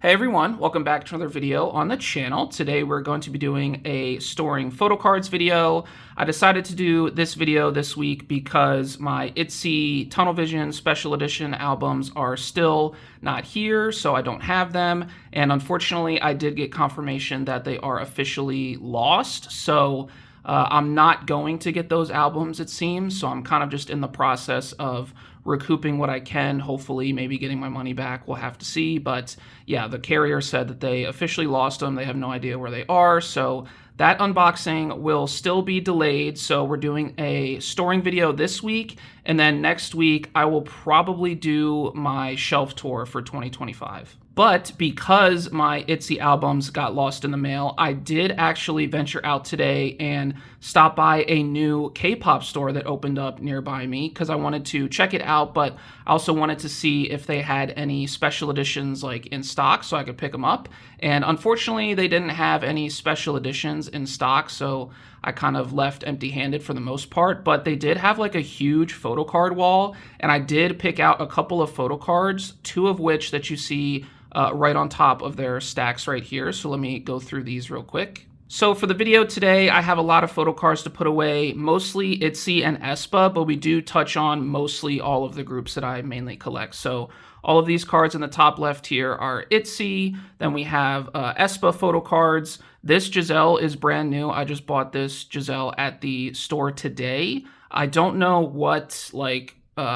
Hey everyone, welcome back to another video on the channel. Today we're going to be doing a storing photocards video. I decided to do this video this week because my ITZY Tunnel Vision Special Edition albums are still not here, so I don't have them. And unfortunately, I did get confirmation that they are officially lost. So I'm not going to get those albums, it seems. So I'm kind of just in the process of recouping what I can, hopefully maybe getting my money back. We'll have to see. But yeah, the carrier said that they officially lost them. They have no idea where they are. So that unboxing will still be delayed. So we're doing a storing video this week. And then next week, I will probably do my shelf tour for 2025. But because my ITZY albums got lost in the mail, I did actually venture out today and stop by a new K-pop store that opened up nearby me because I wanted to check it out, but I also wanted to see if they had any special editions like in stock so I could pick them up. And unfortunately, they didn't have any special editions in stock, so I kind of left empty-handed for the most part, but they did have like a huge photocard wall, and I did pick out a couple of photocards, two of which that you see right on top of their stacks right here. So let me go through these real quick. So for the video today, I have a lot of photocards to put away, mostly ITZY and aespa, but we do touch on mostly all of the groups that I mainly collect. So all of these cards in the top left here are ITZY. Then we have aespa photocards. This Giselle is brand new. I just bought this Giselle at the store today. I don't know what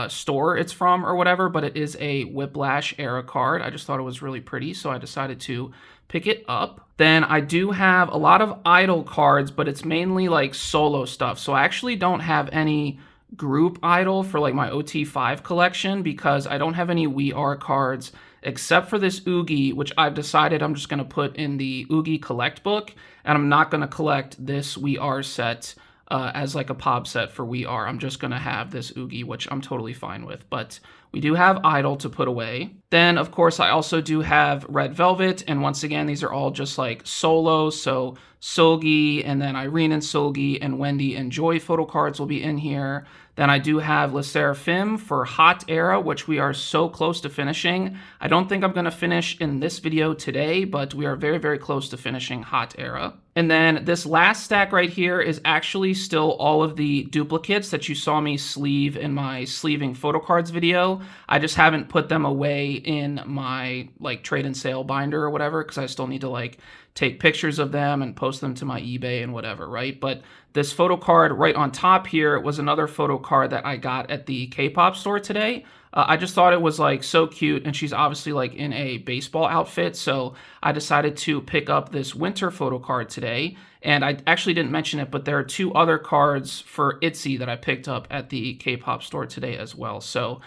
store it's from or whatever, but it is a Whiplash era card. I just thought it was really pretty, so I decided to pick it up. Then I do have a lot of i-dle cards, but it's mainly like solo stuff. So I actually don't have any group i-dle for like my OT5 collection because I don't have any We Are cards except for this Yuqi, which I've decided I'm just going to put in the Yuqi collect book, and I'm not going to collect this We Are set as like a pop set for We Are. I'm just going to have this Yuqi, which I'm totally fine with. But we do have i-dle to put away. Then, of course, I also do have Red Velvet. And once again, these are all just like solos. So Seulgi and then Irene Seulgi and Wendy and Joy photocards will be in here. Then I do have SSERAFIM for Hot Era, which we are so close to finishing. I don't think I'm going to finish in this video today, but we are very, very close to finishing Hot Era. And then this last stack right here is actually still all of the duplicates that you saw me sleeve in my sleeving photocards video. I just haven't put them away in my like trade and sale binder or whatever because I still need to like take pictures of them and post them to my eBay and whatever, right? But this photo card right on top here was another photo card that I got at the K-pop store today. I just thought it was like so cute, and she's obviously like in a baseball outfit, so I decided to pick up this winter photo card today. And I actually didn't mention it, but there are two other cards for ITZY that I picked up at the K-pop store today as well. So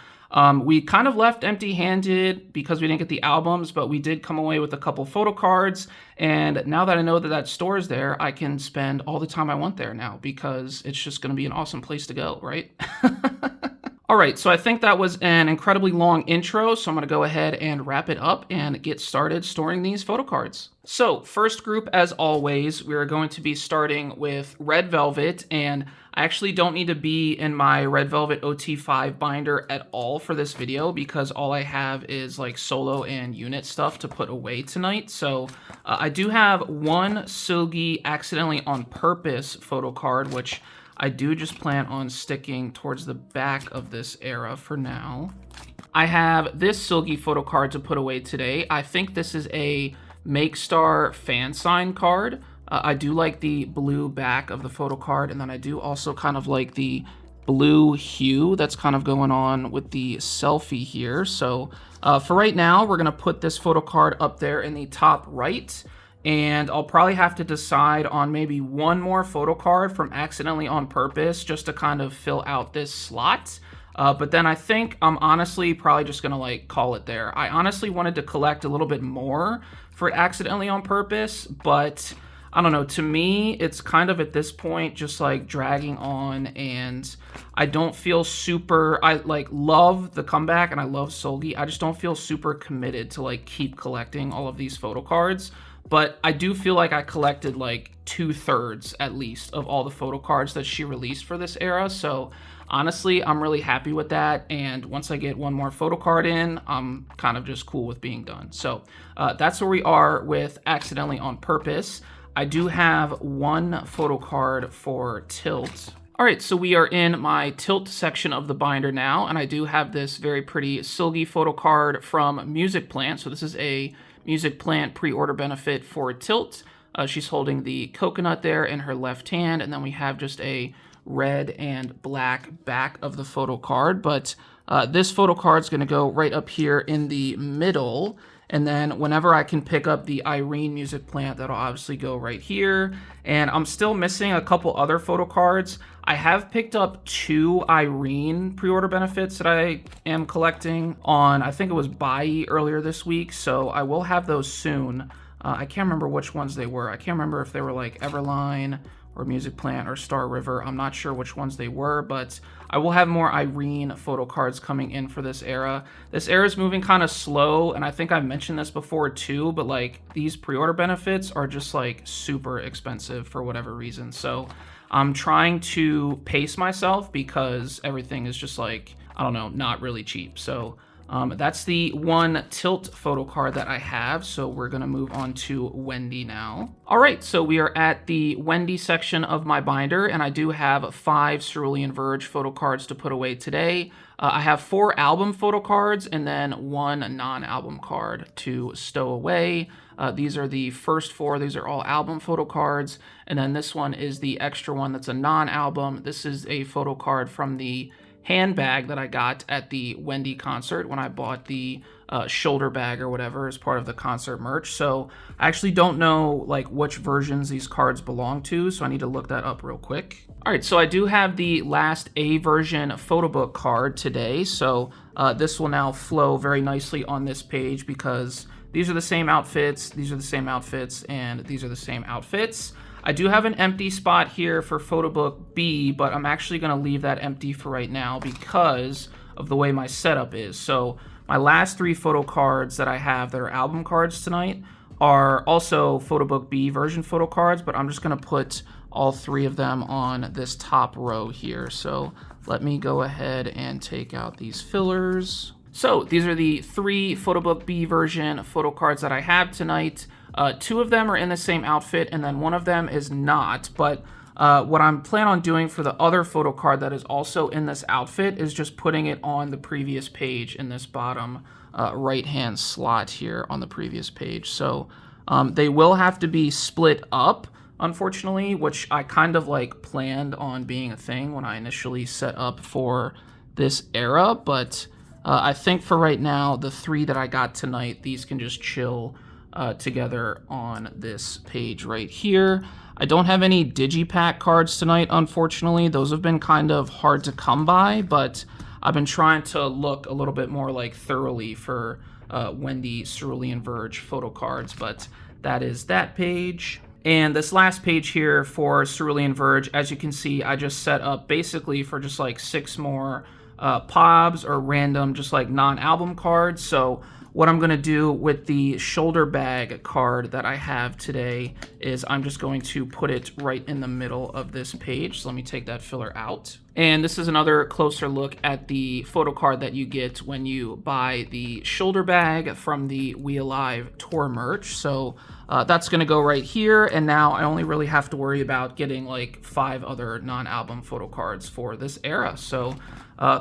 we kind of left empty-handed because we didn't get the albums, but we did come away with a couple photo cards. And now that I know that that store is there, I can spend all the time I want there now because it's just going to be an awesome place to go, right? All right, so I think that was an incredibly long intro, so I'm going to go ahead and wrap it up and get started storing these photo cards. So first group, as always, we're going to be starting with Red Velvet, and I actually don't need to be in my Red Velvet OT5 binder at all for this video because all I have is like solo and unit stuff to put away tonight. So I do have one Seulgi Accidentally on Purpose photo card, which I do just plan on sticking towards the back of this era for now. I have this Seulgi photo card to put away today. I think this is a Make Star fan sign card. I do like the blue back of the photo card, and then I do also kind of like the blue hue that's kind of going on with the selfie here. So for right now, we're going to put this photo card up there in the top right. And I'll probably have to decide on maybe one more photo card from Accidentally on Purpose just to kind of fill out this slot. But then I think I'm honestly probably just going to like call it there. I honestly wanted to collect a little bit more for Accidentally on Purpose, but I don't know, to me, it's kind of at this point just like dragging on, and I don't feel super, I like love the comeback and I love Seulgi. I just don't feel super committed to like keep collecting all of these photo cards. But I do feel like I collected like 2/3 at least of all the photo cards that she released for this era. So honestly, I'm really happy with that. And once I get one more photo card in, I'm kind of just cool with being done. So that's where we are with Accidentally on Purpose. I do have one photo card for Tilt. All right, so we are in my Tilt section of the binder now, and I do have this very pretty Seulgi photo card from Music Plant. So this is a Music Plant pre-order benefit for Tilt. She's holding the coconut there in her left hand, and then we have just a red and black back of the photo card. But this photo card is going to go right up here in the middle. And then whenever I can pick up the Irene Music Plant, that'll obviously go right here. And I'm still missing a couple other photo cards. I have picked up 2 Irene pre-order benefits that I am collecting on, I think it was Buy earlier this week. So I will have those soon. I can't remember which ones they were. I can't remember if they were like Everline or Music Plant or Star River. I'm not sure which ones they were, but I will have more Irene photo cards coming in for this era. This era is moving kind of slow, and I think I've mentioned this before too, but like these pre-order benefits are just like super expensive for whatever reason. So I'm trying to pace myself because everything is just like, I don't know, not really cheap. So that's the one Tilt photo card that I have. So we're going to move on to Wendy now. All right, so we are at the Wendy section of my binder, and I do have 5 Cerulean Verge photo cards to put away today. I have 4 album photo cards and then 1 non-album card to stow away. These are the first 4. These are all album photo cards. And then this one is the extra one that's a non-album. This is a photo card from the handbag that I got at the Wendy concert when I bought the shoulder bag or whatever as part of the concert merch. So I actually don't know like which versions these cards belong to, so I need to look that up real quick. All right, so I do have the last A version photo book card today. So this will now flow very nicely on this page because these are the same outfits, these are the same outfits, and these are the same outfits. I do have an empty spot here for photo book B, but I'm actually going to leave that empty for right now because of the way my setup is. So my last 3 photo cards that I have that are album cards tonight are also photo book B version photo cards, but I'm just going to put all 3 of them on this top row here. So let me go ahead and take out these fillers. So these are the 3 photo book B version photo cards that I have tonight. 2 of them are in the same outfit, and then 1 of them is not. But what I'm planning on doing for the other photo card that is also in this outfit is just putting it on the previous page in this bottom right-hand slot here on the previous page. So they will have to be split up, unfortunately, which I kind of like planned on being a thing when I initially set up for this era. But I think for right now, the 3 that I got tonight, these can just chill together on this page right here. I don't have any digipack cards tonight, unfortunately. Those have been kind of hard to come by, but I've been trying to look a little bit more like thoroughly for Wendy Cerulean Verge photo cards, but that is that page. And this last page here for Cerulean Verge, as you can see, I just set up basically for just like 6 more POBs or random just like non-album cards. So what I'm going to do with the shoulder bag card that I have today is I'm just going to put it right in the middle of this page. So let me take that filler out. And this is another closer look at the photo card that you get when you buy the shoulder bag from the We Alive tour merch. So that's going to go right here. And now I only really have to worry about getting like 5 other non-album photo cards for this era. So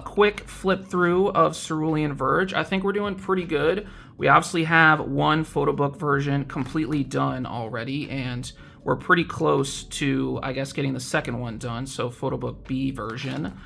quick flip through of Cerulean Verge. I think we're doing pretty good. We obviously have 1 photo book version completely done already, and we're pretty close to, I guess, getting the second one done, so photo book B version.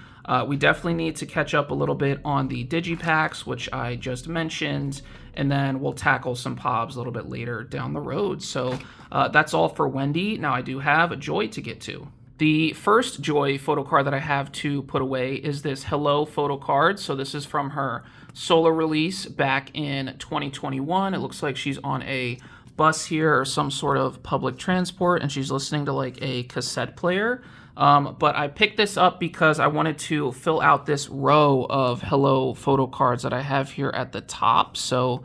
We definitely need to catch up a little bit on the digipacks, which I just mentioned, and then we'll tackle some POBs a little bit later down the road. So that's all for Wendy. Now I do have Joy to get to. The first Joy photo card that I have to put away is this Hello photo card. So this is from her solo release back in 2021. It looks like she's on a bus here or some sort of public transport, and she's listening to like a cassette player. But I picked this up because I wanted to fill out this row of Hello Photocards that I have here at the top. So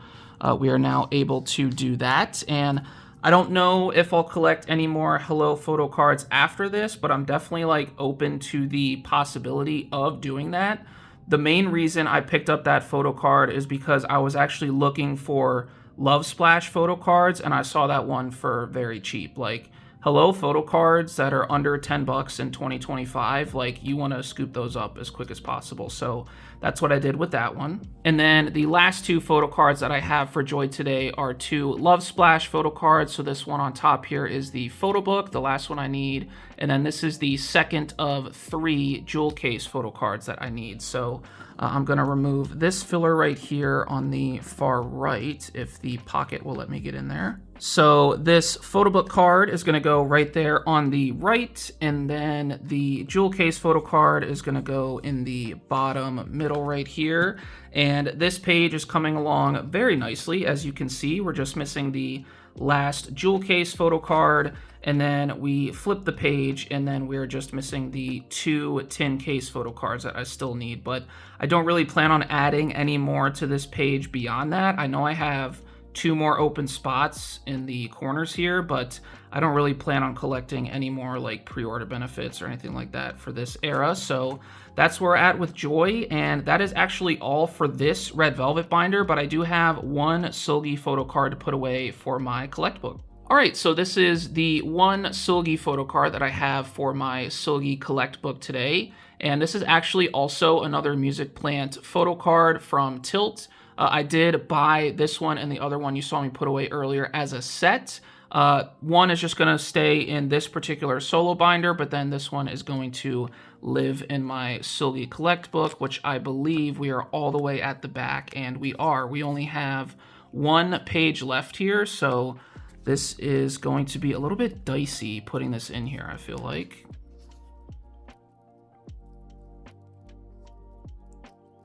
we are now able to do that. And I don't know if I'll collect any more Hello Photocards after this, but I'm definitely like open to the possibility of doing that. The main reason I picked up that photocard is because I was actually looking for Love Splash photocards, and I saw that one for very cheap. Like, Hello photocards that are under 10 bucks in 2025, like, you want to scoop those up as quick as possible. So that's what I did with that one. And then the last two photocards that I have for Joy today are two Love Splash photocards. So this one on top here is the photo book, the last one I need. And then this is the second of 3 jewel case photocards that I need. So I'm going to remove this filler right here on the far right, if the pocket will let me get in there. So this photo book card is going to go right there on the right, and then the jewel case photo card is going to go in the bottom middle right here. And this page is coming along very nicely. As you can see, we're just missing the last jewel case photo card, and then we flip the page, and then we're just missing the 2 tin case photo cards that I still need. But I don't really plan on adding any more to this page beyond that. I know I have 2 more open spots in the corners here, but I don't really plan on collecting any more like pre-order benefits or anything like that for this era. So that's where we're at with Joy, and that is actually all for this red velvet binder, but I do have one Seulgi photo card to put away for my collect book. All right, so this is the one Seulgi photo card that I have for my Seulgi collect book today, and this is actually also another Music Plant photo card from Tilt. I did buy this one and the other one you saw me put away earlier as a set. One is just going to stay in this particular solo binder, but then this one is going to live in my Seulgi collect book, which I believe we are all the way at the back, and we are. We only have 1 page left here, so this is going to be a little bit dicey putting this in here, I feel like.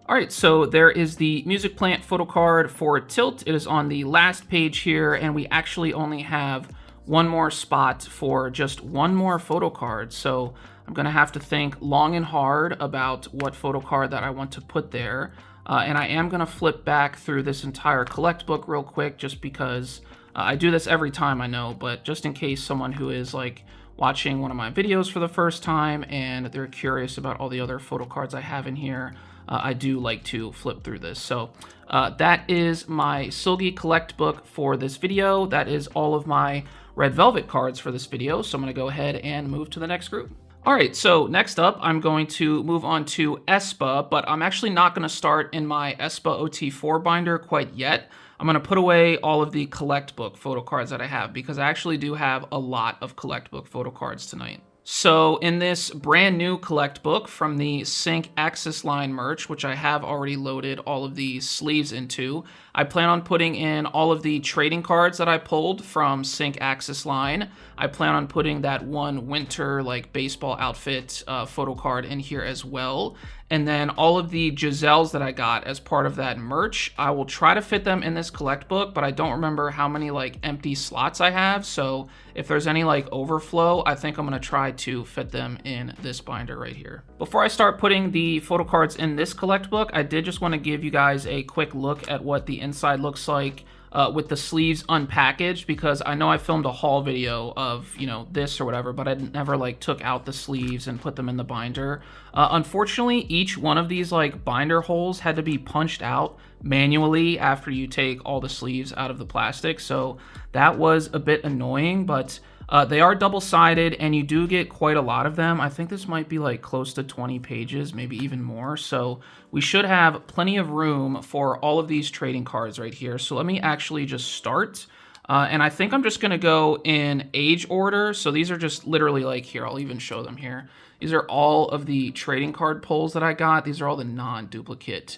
All right, so there is the Music Plant photo card for Tilt. It is on the last page here, and we actually only have 1 more spot for just 1 more photo card. So I'm gonna have to think long and hard about what photo card that I want to put there. And I am gonna flip back through this entire collect book real quick, just because I do this every time, I know, but just in case someone who is like watching one of my videos for the first time and they're curious about all the other photo cards I have in here, I do like to flip through this. So that is my Seulgi collect book for this video. That is all of my red velvet cards for this video. So I'm going to go ahead and move to the next group. All right, so next up, I'm going to move on to aespa, but I'm actually not going to start in my aespa OT4 binder quite yet. I'm going to put away all of the collect book photo cards that I have, because I actually do have a lot of collect book photo cards tonight. So in this brand new collect book from the Sync Axis line merch, which I have already loaded all of the sleeves into, I plan on putting in all of the trading cards that I pulled from Sync Axis line. I plan on putting that one winter like baseball outfit photo card in here as well. And then all of the Giselles that I got as part of that merch, I will try to fit them in this collect book, but I don't remember how many like empty slots I have. So if there's any like overflow, I think I'm gonna try to fit them in this binder right here. Before I start putting the photo cards in this collect book, I did just want to give you guys a quick look at what the inside looks like with the sleeves unpackaged, because I know I filmed a haul video of, you know, this or whatever, but I never like took out the sleeves and put them in the binder. Unfortunately, each one of these like binder holes had to be punched out manually after you take all the sleeves out of the plastic, so that was a bit annoying, but they are double-sided and you do get quite a lot of them. I think this might be like close to 20 pages, maybe even more. So we should have plenty of room for all of these trading cards right here. So let me actually just start. And I think I'm just going to go in age order. So these are just literally like here. I'll even show them here. These are all of the trading card pulls that I got. These are all the non-duplicate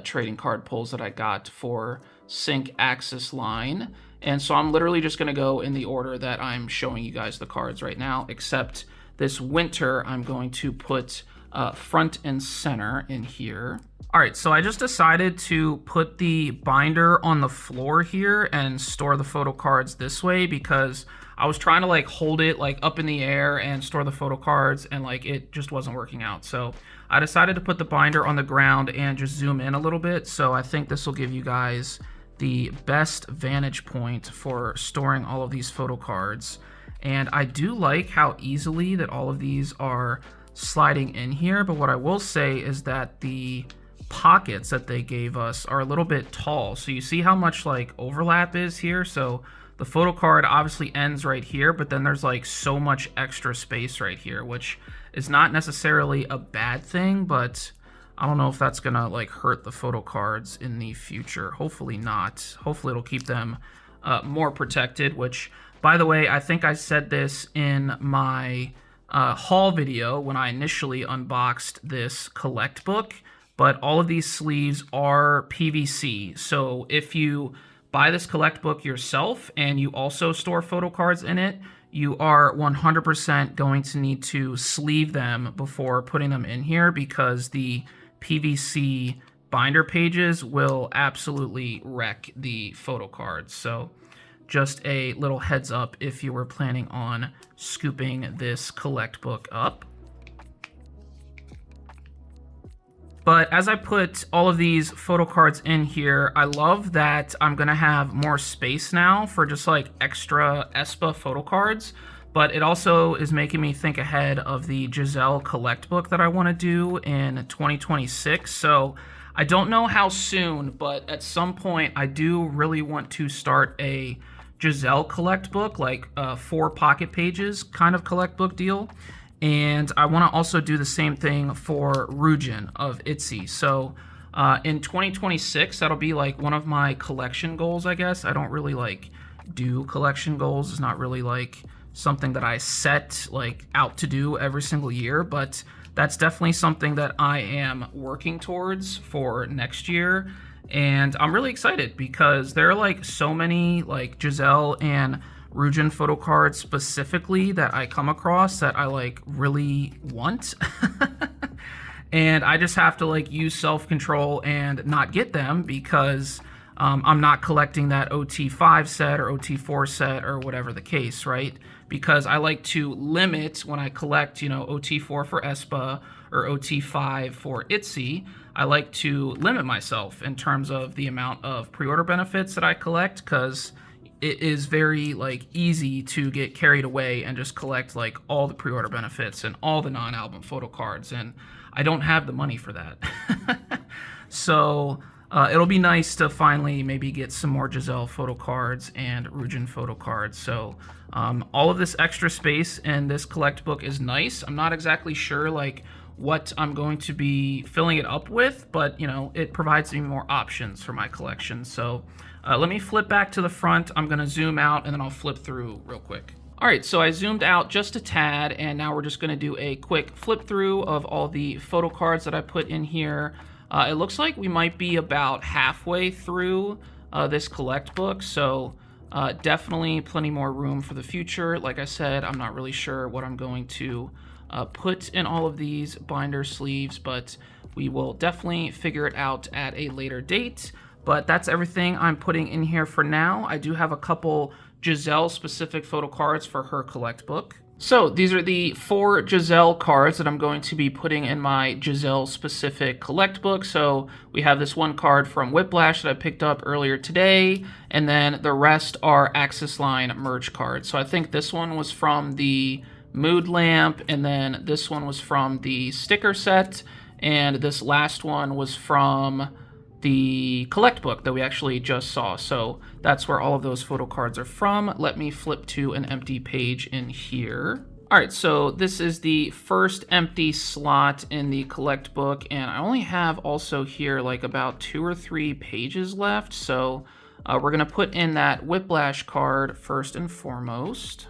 trading card pulls that I got for Sync Axis line. And so I'm literally just going to go in the order that I'm showing you guys the cards right now, except this winter I'm going to put front and center in here. All right, so I just decided to put the binder on the floor here and store the photo cards this way because I was trying to like hold it like up in the air and store the photo cards, and like it just wasn't working out. So I decided to put the binder on the ground and just zoom in a little bit. So I think this will give you guys the best vantage point for storing all of these photo cards. And I do like how easily that all of these are sliding in here, but what I will say is that the pockets that they gave us are a little bit tall. So you see how much like overlap is here? So the photo card obviously ends right here, but then there's like so much extra space right here, which is not necessarily a bad thing, but I don't know if that's gonna like hurt the photo cards in the future. Hopefully not. Hopefully it'll keep them more protected, which, by the way, I think I said this in my haul video when I initially unboxed this collect book, but all of these sleeves are PVC. So if you buy this collect book yourself and you also store photo cards in it, you are 100% going to need to sleeve them before putting them in here, because the PVC binder pages will absolutely wreck the photo cards. So just a little heads up if you were planning on scooping this collect book up. But as I put all of these photo cards in here, I love that I'm gonna have more space now for just like extra aespa photo cards. But it also is making me think ahead of the Giselle collect book that I wanna do in 2026. So I don't know how soon, but at some point I do really want to start a Giselle collect book, like 4 pocket pages kind of collect book deal. And I want to also do the same thing for Ryujin of ITZY. So in 2026, that'll be like one of my collection goals, I guess. I don't really like do collection goals. It's not really like something that I set like out to do every single year, but that's definitely something that I am working towards for next year. And I'm really excited because there are like so many like Giselle and Ryujin photo cards specifically that I come across that I like really want. And I just have to like use self-control and not get them because I'm not collecting that OT5 set or OT4 set or whatever the case, right? Because I like to limit when I collect, you know, OT4 for aespa or OT5 for ITZY. I like to limit myself in terms of the amount of pre-order benefits that I collect, because it is very like easy to get carried away and just collect like all the pre-order benefits and all the non-album photo cards, and I don't have the money for that. So it'll be nice to finally maybe get some more Giselle photo cards and Ryujin photo cards. So all of this extra space in this collect book is nice. I'm not exactly sure like what I'm going to be filling it up with, but you know, it provides me more options for my collection. So let me flip back to the front. I'm gonna zoom out and then I'll flip through real quick. All right, so I zoomed out just a tad, and now we're just gonna do a quick flip through of all the photo cards that I put in here. It looks like we might be about halfway through this collect book, so definitely plenty more room for the future. Like I said, I'm not really sure what I'm going to put in all of these binder sleeves, but we will definitely figure it out at a later date. But that's everything I'm putting in here for now. I do have a couple Giselle specific photo cards for her collect book. So these are the 4 Giselle cards that I'm going to be putting in my Giselle specific collect book. So we have this one card from Whiplash that I picked up earlier today, and then the rest are Axis Line merch cards. So I think this one was from the Mood Lamp, and then this one was from the sticker set, and this last one was from the collect book that we actually just saw. So that's where all of those photo cards are from. Let me flip to an empty page in here. All right, so this is the first empty slot in the collect book, and I only have also here like about 2 or 3 pages left. So we're gonna put in that Whiplash card first and foremost.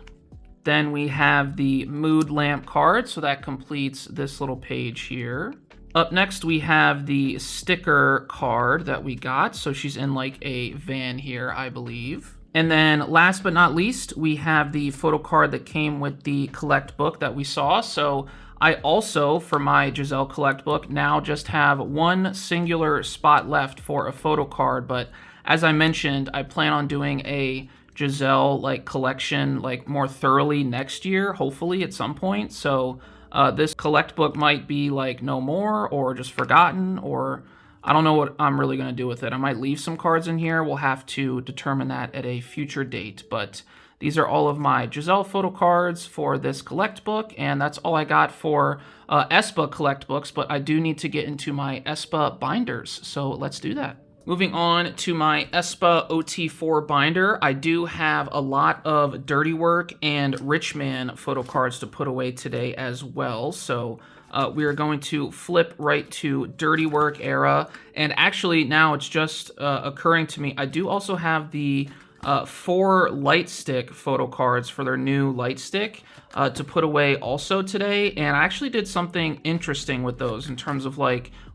Then we have the Mood Lamp card, so that completes this little page here. Up next, we have the sticker card that we got. So she's in like a van here, I believe. And then last but not least, we have the photo card that came with the collect book that we saw. So I also, for my Giselle Collect book, now just have one singular spot left for a photo card, but as I mentioned, I plan on doing a Giselle collection more thoroughly next year, hopefully at some point. So this collect book might be no more or just forgotten, or I don't know what I'm really going to do with it. I might leave some cards in here. We'll have to determine that at a future date, but these are all of my Giselle photo cards for this collect book, and that's all I got for aespa collect books, but I do need to get into my aespa binders, so let's do that. Moving on to my aespa OT4 binder, I do have a lot of Dirty Work and Rich Man photo cards to put away today as well. So we are going to flip right to Dirty Work era. And actually now it's just occurring to me, I do also have the 4 light stick photo cards for their new light stick to put away also today. And I actually did something interesting with those in terms of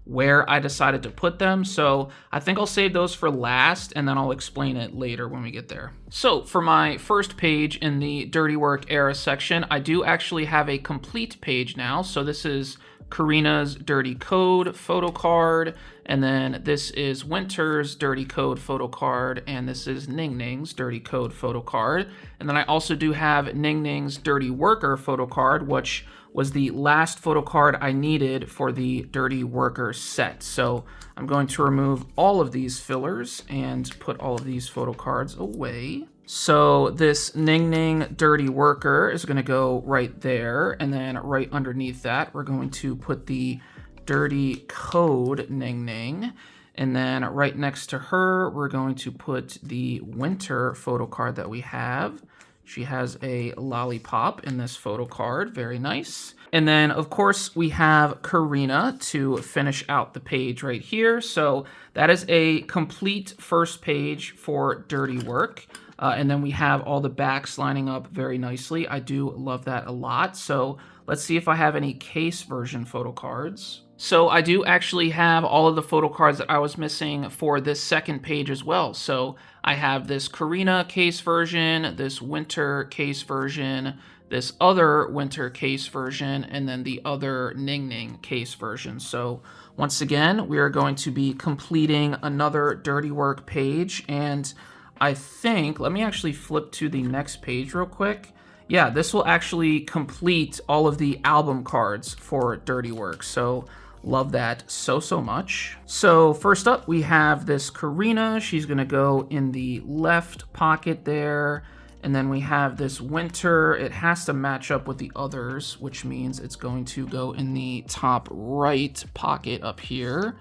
where I decided to put them. So I think I'll save those for last and then I'll explain it later when we get there. So for my first page in the Dirty Work era section, I do actually have a complete page now. So this is Karina's Dirty Code photo card, and then this is Winter's Dirty Code photo card, and this is Ning Ning's Dirty Code photo card. And then I also do have Ning Ning's Dirty Worker photo card, which was the last photo card I needed for the Dirty Worker set. So I'm going to remove all of these fillers and put all of these photo cards away. So this Ning Ning Dirty Worker is going to go right there, and then right underneath that we're going to put the Dirty Code Ning Ning, and then right next to her we're going to put the Winter photo card that we have. She has a lollipop in this photo card, very nice. And then of course we have Karina to finish out the page right here. So that is a complete first page for Dirty Work. And then we have all the backs lining up very nicely. I do love that a lot. So let's see if I have any case version photo cards. So I do actually have all of the photo cards that I was missing for this second page as well. So I have this Karina case version, this Winter case version, this other Winter case version, and then the other Ning Ning case version. So once again, we are going to be completing another Dirty Work page, and I think, let me actually flip to the next page real quick. Yeah, this will actually complete all of the album cards for Dirty Work. So love that so much. So first up, we have this Karina. She's gonna go in the left pocket there. And then we have this Winter. It has to match up with the others, which means it's going to go in the top right pocket up here.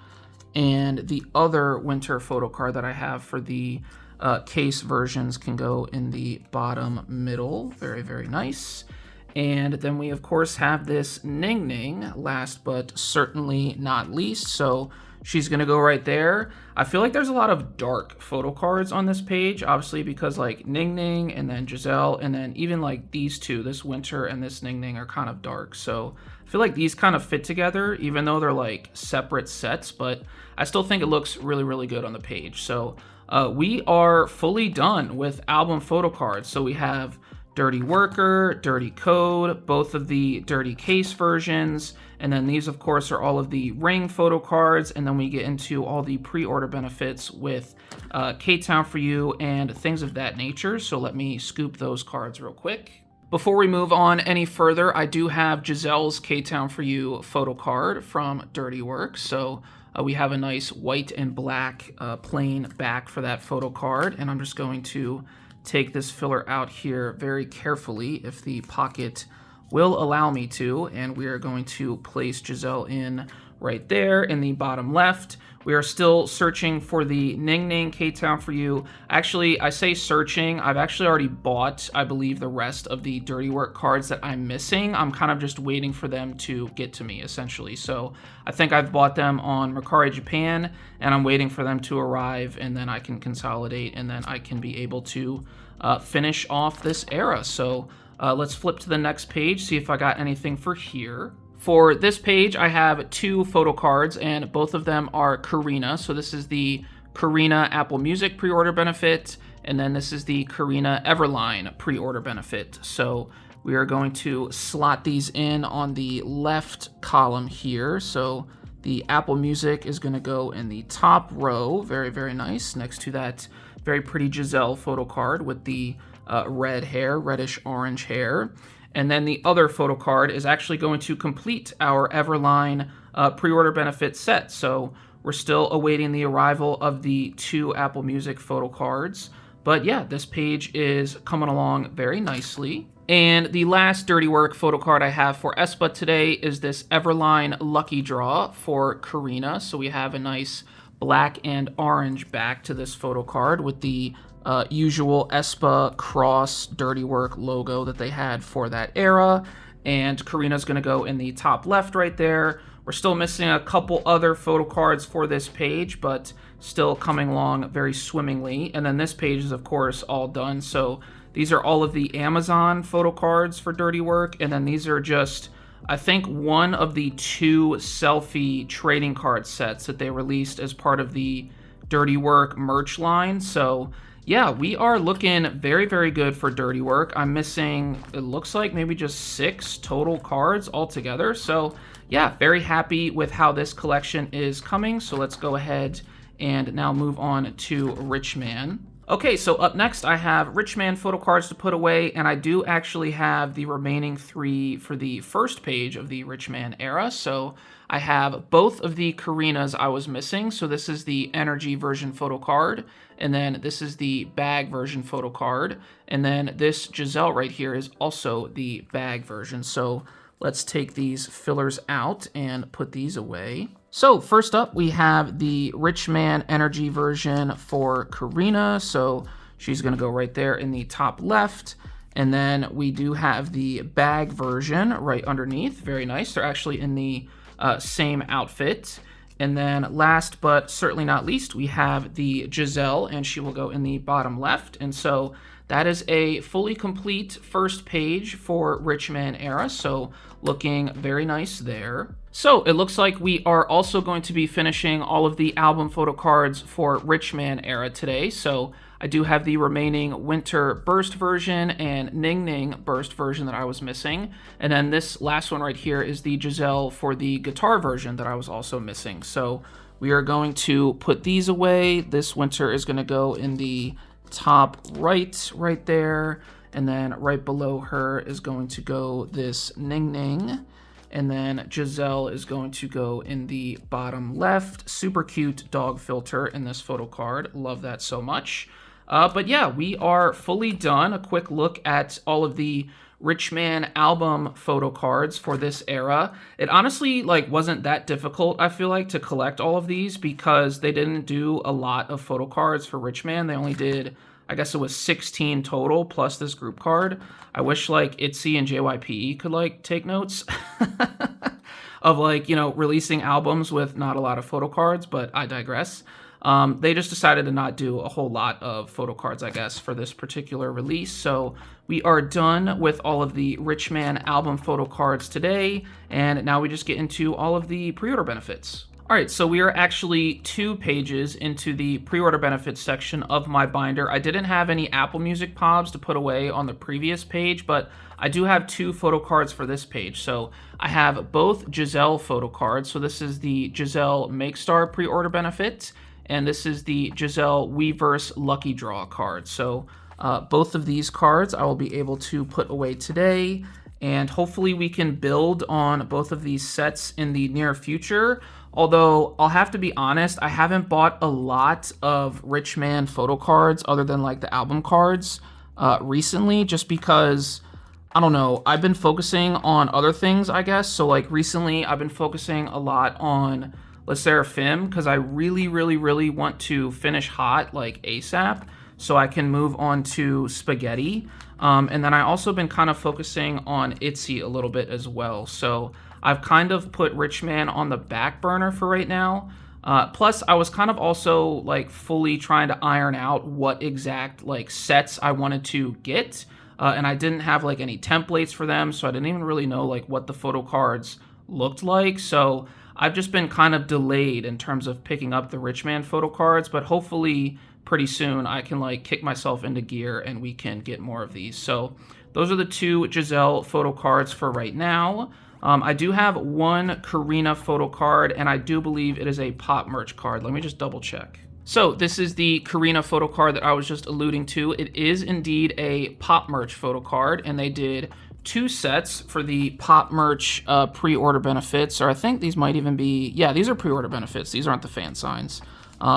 And the other Winter photo card that I have for the case versions can go in the bottom middle. Very nice. And then we of course have this Ning Ning, last but certainly not least. So she's gonna go right there. I feel like there's a lot of dark photo cards on this page, obviously because Ning Ning and then Giselle, and then even these two, this Winter and this Ning Ning, are kind of dark. So I feel like these kind of fit together, even though they're separate sets, but I still think it looks really good on the page. So we are fully done with album photo cards. So we have Dirty Worker, Dirty Code, both of the Dirty Case versions, and then these of course are all of the Ring photo cards, and then we get into all the pre-order benefits with K-Town For You and things of that nature. So let me scoop those cards real quick. Before we move on any further, I do have Giselle's K-Town For You photo card from Dirty Work. So we have a nice white and black plain back for that photo card, and I'm just going to take this filler out here very carefully if the pocket will allow me to, and we are going to place Giselle in right there in the bottom left. We are still searching for the Ning Ning K-Town For You. Actually, I say searching, I've actually already bought, I believe, the rest of the Dirty Work cards that I'm missing. I'm kind of just waiting for them to get to me, essentially. So I think I've bought them on Mercari Japan, and I'm waiting for them to arrive, and then I can consolidate, and then I can be able to finish off this era. So let's flip to the next page, see if I got anything for here. For this page, I have 2 photo cards, and both of them are Karina. So this is the Karina Apple Music pre-order benefit, and then this is the Karina Everline pre-order benefit. So we are going to slot these in on the left column here. So the Apple Music is going to go in the top row. Very, very nice. Next to that very pretty Giselle photo card with the red hair, reddish orange hair. And then the other photo card is actually going to complete our Everline pre-order benefit set. So we're still awaiting the arrival of the 2 Apple Music photo cards. But yeah, this page is coming along very nicely. And the last Dirty Work photo card I have for aespa today is this Everline Lucky Draw for Karina. So we have a nice black and orange back to this photo card with the usual aespa cross Dirty Work logo that they had for that era. And Karina's going to go in the top left right there. We're still missing a couple other photo cards for this page, but still coming along very swimmingly. And then this page is, of course, all done. So these are all of the Amazon photo cards for Dirty Work. And then these are just, I think, one of the 2 selfie trading card sets that they released as part of the Dirty Work merch line. So yeah, we are looking very, very good for Dirty Work. I'm missing, it looks like maybe just 6 total cards altogether. So yeah, very happy with how this collection is coming. So let's go ahead and now move on to Rich Man. Okay, so up next I have Rich Man photo cards to put away, and I do actually have the remaining 3 for the first page of the Rich Man era. So I have both of the Karinas I was missing. So this is the energy version photo card, and then this is the bag version photo card, and then this Giselle right here is also the bag version. So let's take these fillers out and put these away. So first up, we have the Rich Man energy version for Karina. So she's going to go right there in the top left. And then we do have the bag version right underneath. Very nice. They're actually in the same outfit. And then last but certainly not least, we have the Giselle, and she will go in the bottom left. And so that is a fully complete first page for Rich Man era. So looking very nice there. So it looks like we are also going to be finishing all of the album photo cards for Rich Man era today. So I do have the remaining Winter Burst version and Ning Ning Burst version that I was missing. And then this last one right here is the Giselle for the guitar version that I was also missing. So we are going to put these away. This Winter is going to go in the top right there. And then right below her is going to go this Ning Ning. And then Giselle is going to go in the bottom left. Super cute dog filter in this photo card. Love that so much. But yeah, we are fully done. A quick look at all of the Rich Man album photo cards for this era. It honestly wasn't that difficult, I feel like, to collect all of these because they didn't do a lot of photo cards for Rich Man. They only did, I guess it was 16 total plus this group card. I wish ITZY and JYPE could take notes of releasing albums with not a lot of photo cards, but I digress. They just decided to not do a whole lot of photo cards, I guess, for this particular release. So we are done with all of the Rich Man album photo cards today, and now we just get into all of the pre-order benefits. All right, so we are actually 2 pages into the pre-order benefits section of my binder. I didn't have any Apple Music POBs to put away on the previous page, but I do have 2 photo cards for this page. So I have both Giselle photo cards. So this is the Giselle Make Star pre-order benefit, and this is the Giselle Weverse Lucky Draw card. So both of these cards I will be able to put away today, and hopefully we can build on both of these sets in the near future. Although I'll have to be honest, I haven't bought a lot of Rich Man photo cards other than the album cards recently, just because, I don't know, I've been focusing on other things, I guess. So recently I've been focusing a lot on SSERAFIM because I really want to finish Hot ASAP so I can move on to Spaghetti. And then I also been kind of focusing on ITZY a little bit as well. So I've kind of put Rich Man on the back burner for right now. Plus, I was kind of also fully trying to iron out what exact sets I wanted to get. And I didn't have any templates for them, so I didn't even really know what the photo cards looked like. So I've just been kind of delayed in terms of picking up the Rich Man photo cards, but hopefully pretty soon I can like kick myself into gear and we can get more of these. So those are the 2 Giselle photo cards for right now. I do have 1 Karina photo card, and I do believe it is a Pop merch card. Let me just double check. So this is the Karina photo card that I was just alluding to. It is indeed a Pop merch photo card, and they did 2 sets for the Pop merch pre-order benefits, or I think these might even be, yeah, these are pre-order benefits. These aren't the fan signs.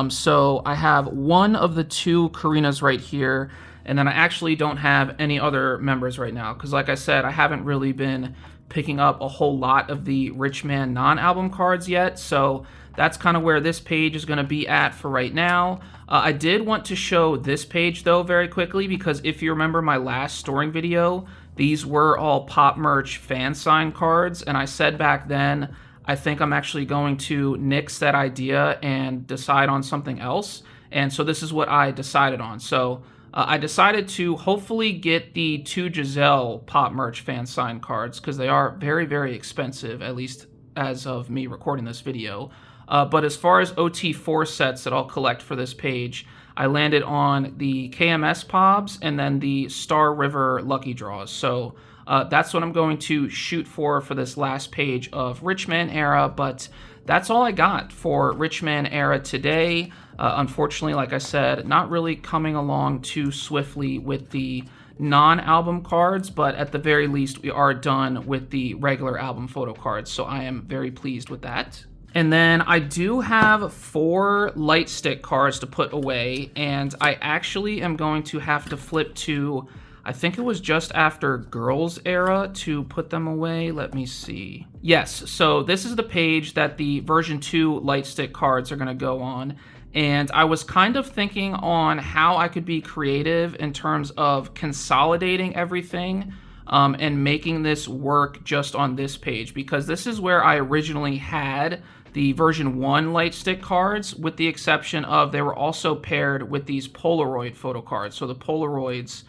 So I have 1 of the 2 Karinas right here, and then I actually don't have any other members right now, because like I said, I haven't really been picking up a whole lot of the Rich Man non-album cards yet, so that's kind of where this page is going to be at for right now. I did want to show this page though very quickly, because if you remember my last storing video, these were all Pop merch fan sign cards, and I said back then I think I'm actually going to nix that idea and decide on something else, and so this is what I decided on. So I decided to hopefully get the 2 Giselle Pop merch fan sign cards, because they are very, very expensive, at least as of me recording this video. But as far as OT4 sets that I'll collect for this page, I landed on the KMS Pobs and then the Star River Lucky Draws. So that's what I'm going to shoot for this last page of Rich Man Era, but that's all I got for Rich Man Era today. Unfortunately, like I said, not really coming along too swiftly with the non-album cards, but at the very least, we are done with the regular album photo cards, so I am very pleased with that. And then I do have 4 light stick cards to put away, and I actually am going to have to flip to, I think it was just after Girls Era to put them away. Let me see. Yes, so this is the page that the version 2 light stick cards are going to go on. And I was kind of thinking on how I could be creative in terms of consolidating everything and making this work just on this page, because this is where I originally had the version 1 light stick cards, with the exception of they were also paired with these Polaroid photo cards. So the Polaroids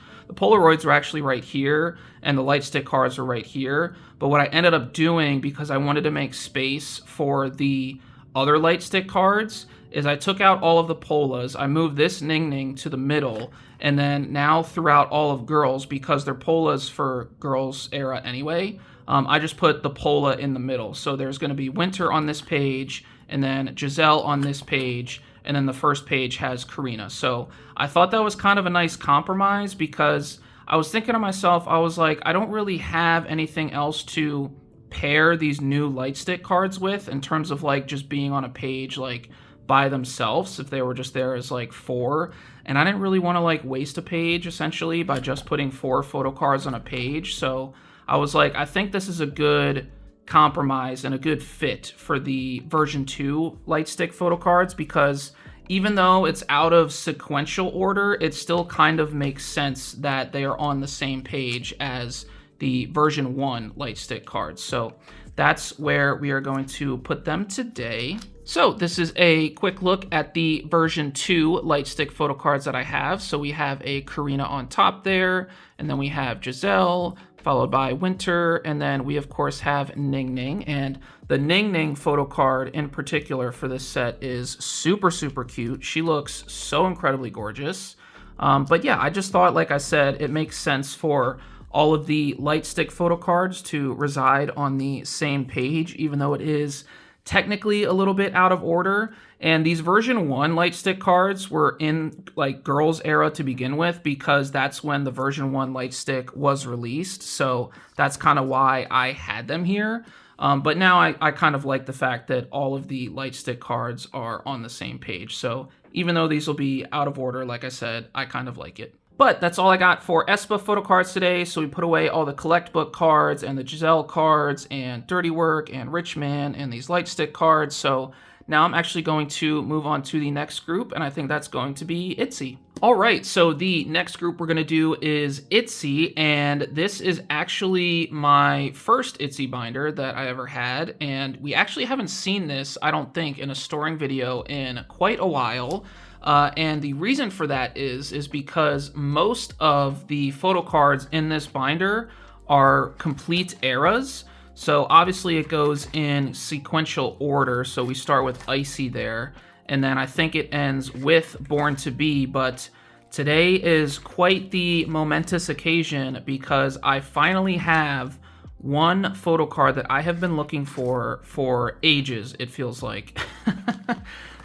were actually right here, and the light stick cards are right here. But what I ended up doing, because I wanted to make space for the other light stick cards, is I took out all of the Polas, I moved this Ning Ning to the middle, and then now throughout all of Girls, because they're Polas for Girls Era anyway, I just put the Pola in the middle. So there's going to be Winter on this page, and then Giselle on this page, and then the first page has Karina. So I thought that was kind of a nice compromise, because I was thinking to myself, I was like, I don't really have anything else to pair these new light stick cards with in terms of like just being on a page like by themselves if they were just there as like 4, and I didn't really want to like waste a page essentially by just putting 4 photo cards on a page. So I was like, I think this is a good compromise and a good fit for the version 2 light stick photo cards, because even though it's out of sequential order, it still kind of makes sense that they are on the same page as the version 1 light stick cards. So that's where we are going to put them today. So this is a quick look at the version 2 light stick photo cards that I have. So we have a Karina on top there, and then we have Giselle, followed by Winter, and then we of course have Ning Ning. And the Ning Ning photo card in particular for this set is super, super cute. She looks so incredibly gorgeous. But yeah, I just thought, like I said, it makes sense for all of the light stick photo cards to reside on the same page, even though it is technically a little bit out of order. And these version 1 light stick cards were in like Girls Era to begin with, because that's when the version 1 light stick was released. So that's kind of why I had them here. But now I kind of like the fact that all of the light stick cards are on the same page. So even though these will be out of order, like I said, I kind of like it. But that's all I got for aespa photo cards today. So we put away all the collect book cards and the Giselle cards and Dirty Work and Rich Man and these light stick cards. So now I'm actually going to move on to the next group, and I think that's going to be ITZY. All right, so the next group we're going to do is ITZY, and this is actually my first ITZY binder that I ever had, and we actually haven't seen this, I don't think, in a storing video in quite a while. And the reason for that is because most of the photo cards in this binder are complete eras. So obviously it goes in sequential order. So we start with ITZY there, and then I think it ends with Born to Be, but today is quite the momentous occasion because I finally have one photo card that I have been looking for ages, it feels like.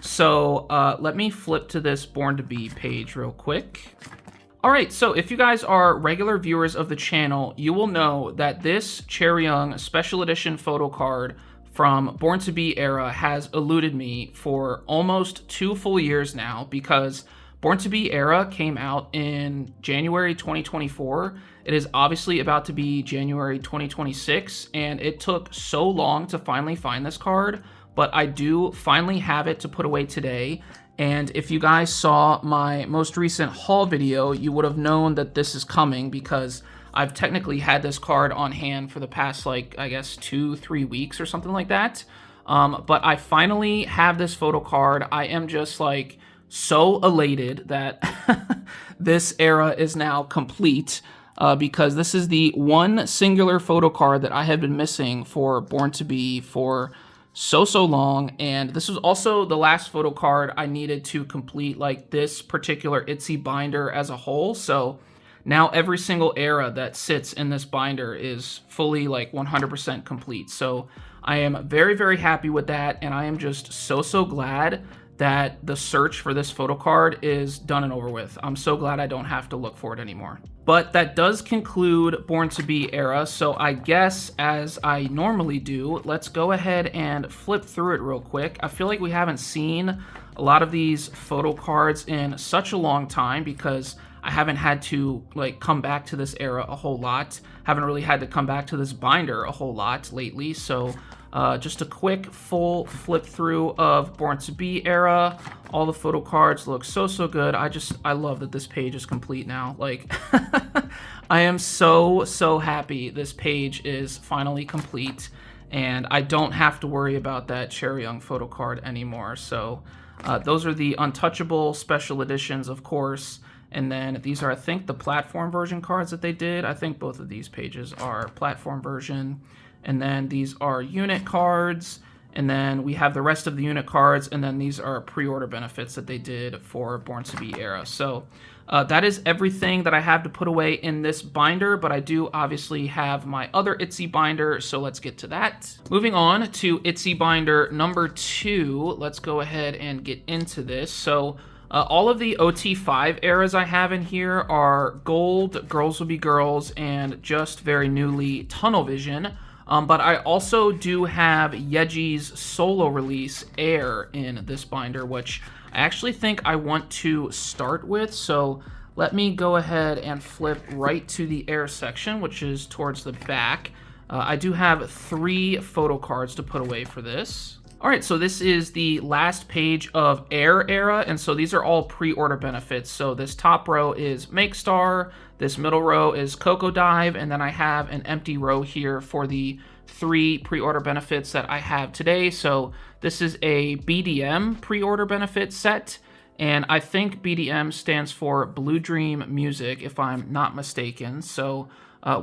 So let me flip to this Born to Be page real quick. All right, so if you guys are regular viewers of the channel, you will know that this Chaeryeong special edition photo card from Born to Be era has eluded me for almost 2 full years now, because Born to Be era came out in January 2024. It is obviously about to be January 2026, and it took so long to finally find this card, but I do finally have it to put away today. And if you guys saw my most recent haul video, you would have known that this is coming, because I've technically had this card on hand for the past, like, I guess 2-3 weeks or something like that. But I finally have this photo card. I am just like so elated that this era is now complete, because this is the one singular photo card that I have been missing for Born to Be for so long. And this was also the last photo card I needed to complete like this particular ITZY binder as a whole. So now every single era that sits in this binder is fully like 100% complete. So I am very happy with that, and I am just so glad that the search for this photo card is done and over with. I'm so glad I don't have to look for it anymore. But that does conclude Born to Be era, so I guess, as I normally do, let's go ahead and flip through it real quick. I feel like we haven't seen a lot of these photo cards in such a long time, because I haven't had to like come back to this era a whole lot. Haven't really had to come back to this binder a whole lot lately, so just a quick full flip through of Born to Be era. All the photo cards look so good. I love that this page is complete now. Like, I am so happy this page is finally complete, and I don't have to worry about that Chaeryeong photo card anymore. So those are the untouchable special editions, of course. And then these are, I think, the platform version cards that they did. I think both of these pages are platform version. And then these are unit cards, and then we have the rest of the unit cards, and then these are pre-order benefits that they did for Born to Be era. So that is everything that I have to put away in this binder, but I do obviously have my other ITZY binder, so let's get to that. Moving on to ITZY binder number 2, let's go ahead and get into this. So all of the OT5 eras I have in here are Gold, Girls Will Be Girls, and just very newly Tunnel Vision. But I also do have Yeji's solo release, Air, in this binder, which I actually think I want to start with. So let me go ahead and flip right to the Air section, which is towards the back. I do have 3 photo cards to put away for this. All right, so this is the last page of Air era, and so these are all pre-order benefits. So this top row is Make Star, this middle row is Coco Dive, and then I have an empty row here for the 3 pre-order benefits that I have today. So this is a BDM pre-order benefit set, and I think BDM stands for Blue Dream Music, if I'm not mistaken. So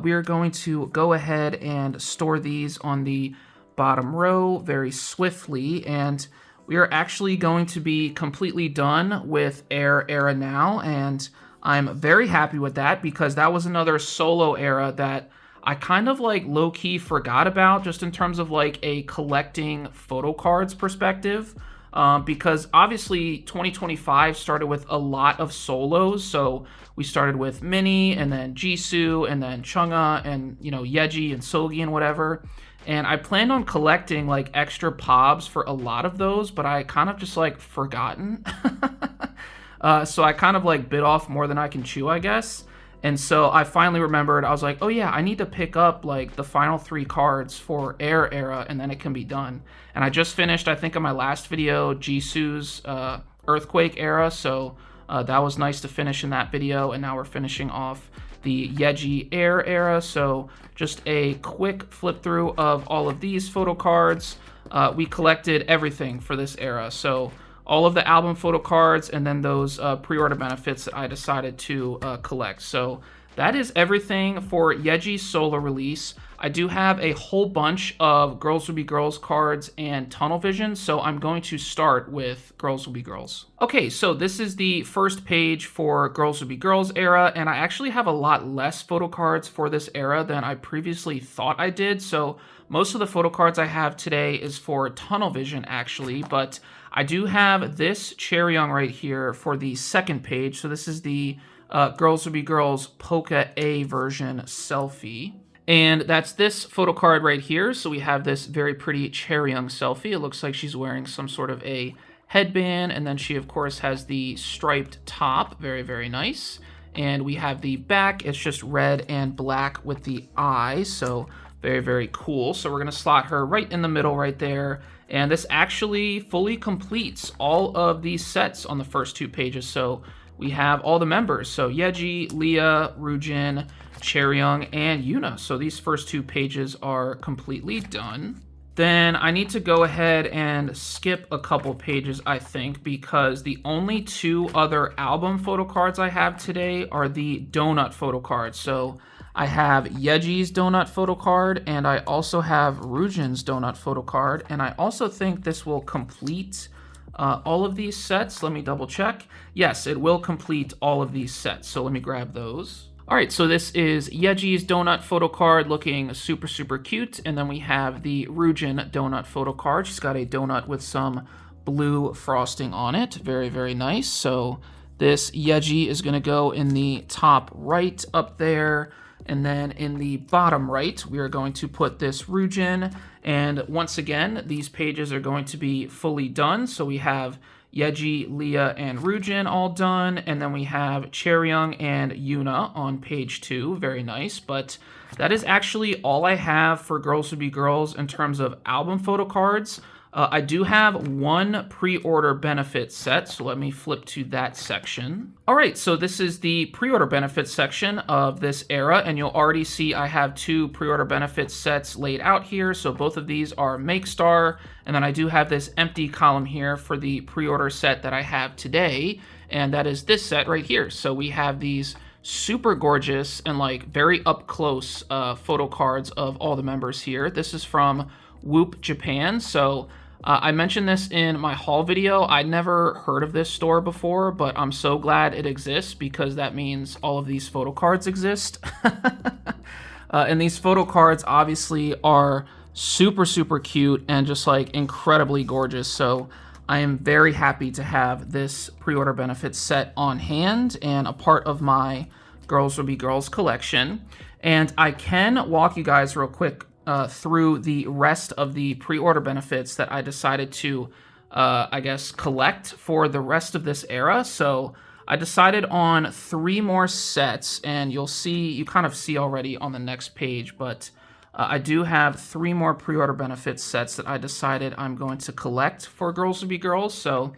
we are going to go ahead and store these on the bottom row very swiftly, and we are actually going to be completely done with Air era now, and I'm very happy with that, because that was another solo era that I kind of like low-key forgot about, just in terms of like a collecting photo cards perspective, because obviously 2025 started with a lot of solos. So we started with Minnie, and then Jisoo, and then Chungha, and, you know, Yeji and Seulgi and whatever. And I planned on collecting like extra POBs for a lot of those, but I kind of just like forgotten. So I kind of like bit off more than I can chew, I guess. And so I finally remembered, I was like, oh yeah, I need to pick up like the final 3 cards for Air era, and then it can be done. And I just finished, I think in my last video, Jisoo's Earthquake era. So that was nice to finish in that video. And now we're finishing off the Yeji Air era. So just a quick flip through of all of these photo cards. We collected everything for this era. So all of the album photo cards, and then those pre-order benefits that I decided to collect. So that is everything for Yeji's solo release. I do have a whole bunch of Girls Will Be Girls cards and Tunnel Vision, so I'm going to start with Girls Will Be Girls. Okay, so this is the first page for Girls Will Be Girls era, and I actually have a lot less photo cards for this era than I previously thought I did, so most of the photo cards I have today is for Tunnel Vision actually, but I do have this Chaeryeong right here for the second page, so this is the Girls Will Be Girls Polka A version selfie. And that's this photo card right here. So we have this very pretty Chaeryeong selfie. It looks like she's wearing some sort of a headband. And then she, of course, has the striped top. Very, very nice. And we have the back. It's just red and black with the eyes. So very, very cool. So we're going to slot her right in the middle right there. And this actually fully completes all of these sets on the first two pages. So we have all the members. So Yeji, Leah, Ryujin, Chaeryeong, and Yuna. So these first two pages are completely done. Then I need to go ahead and skip a couple pages, I think, because the only two other album photo cards I have today are the donut photo cards. So I have Yeji's donut photo card, and I also have Ryujin's donut photo card, and I also think this will complete all of these sets. Let me double check. Yes, it will complete all of these sets. So let me grab those. All right, so this is Yeji's donut photo card looking super, super cute. And then we have the Ryujin donut photo card. She's got a donut with some blue frosting on it. Very, very nice. So this Yeji is going to go in the top right up there. And then in the bottom right, we are going to put this Ryujin. And once again, these pages are going to be fully done. So we have Yeji, Leah, and Ryujin all done. And then we have Chaeryeong and Yuna on page 2. Very nice. But that is actually all I have for Girls Will Be Girls in terms of album photo cards. I do have one pre-order benefit set, so let me flip to that section. All right, so this is the pre-order benefit section of this era, and you'll already see I have two pre-order benefit sets laid out here. So both of these are Make Star, and then I do have this empty column here for the pre-order set that I have today, and that is this set right here. So we have these super gorgeous and like very up close photo cards of all the members here. This is from Whoop Japan. So I mentioned this in my haul video. I'd never heard of this store before, but I'm so glad it exists because that means all of these photo cards exist. And these photo cards obviously are super, super cute and just like incredibly gorgeous. So I am very happy to have this pre-order benefit set on hand and a part of my Girls Will Be Girls collection. And I can walk you guys real quick through the rest of the pre-order benefits that I decided to, I guess, collect for the rest of this era. So I decided on 3 more sets, and you'll see, you kind of see already on the next page, but I do have 3 more pre-order benefit sets that I decided I'm going to collect for Girls Will Be Girls. So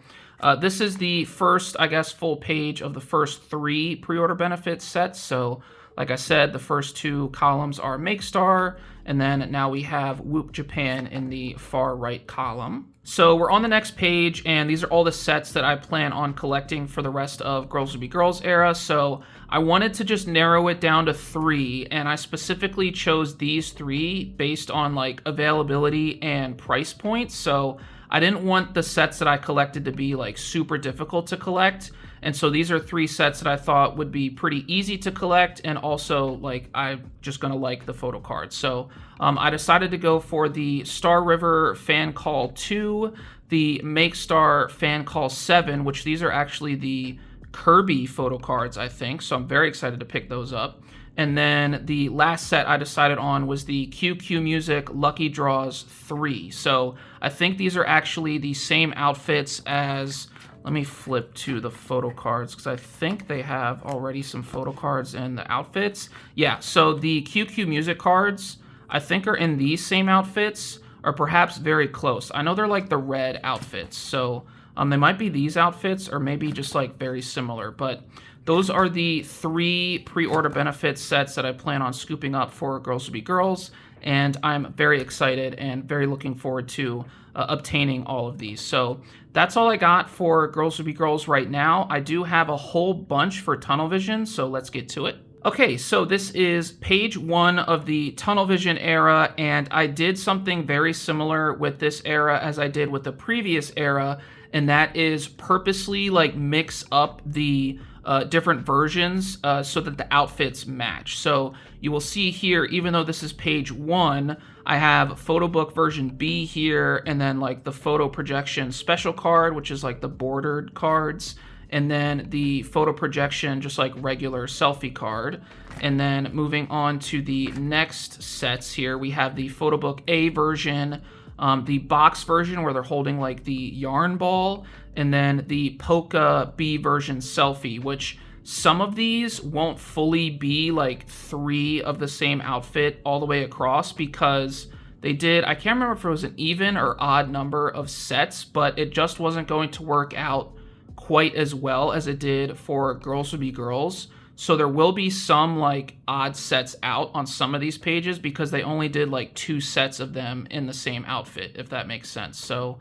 this is the first, I guess, full page of the first 3 pre-order benefit sets. So like I said, the first 2 columns are Make Star, and then now we have Whoop Japan in the far right column. So we're on the next page, and these are all the sets that I plan on collecting for the rest of Girls Will Be Girls era. So I wanted to just narrow it down to 3, and I specifically chose these 3 based on like availability and price points. So I didn't want the sets that I collected to be like super difficult to collect. And so these are 3 sets that I thought would be pretty easy to collect, and also like I'm just gonna like the photo cards. So I decided to go for the Star River Fan Call 2, the Make Star Fan Call 7, which these are actually the Kirby photo cards, I think. So I'm very excited to pick those up. And then the last set I decided on was the QQ Music Lucky Draws 3. So I think these are actually the same outfits as... Let me flip to the photo cards because I think they have already some photo cards in the outfits. Yeah, so the QQ Music cards, I think, are in these same outfits, or perhaps very close. I know they're like the red outfits, so they might be these outfits, or maybe just like very similar. But those are the 3 pre-order benefit sets that I plan on scooping up for Girls Will Be Girls, and I'm very excited and very looking forward to obtaining all of these. So that's all I got for Girls Will Be Girls right now. I do have a whole bunch for Tunnel Vision, so let's get to it. Okay, so this is page 1 of the tunnel vision era, and I did something very similar with this era as I did with the previous era, and that is purposely like mix up the different versions so that the outfits match. So you will see here, even though this is page 1, I have photo book version B here, and then like the photo projection special card, which is like the bordered cards, and then the photo projection, just like regular selfie card. And then moving on to the next sets here, we have the photo book A version, the box version where they're holding like the yarn ball, and then the polka B version selfie, which some of these won't fully be like 3 of the same outfit all the way across, because they did, I can't remember if it was an even or odd number of sets, but it just wasn't going to work out quite as well as it did for Girls Would Be Girls. So there will be some like odd sets out on some of these pages because they only did like 2 sets of them in the same outfit, if that makes sense. So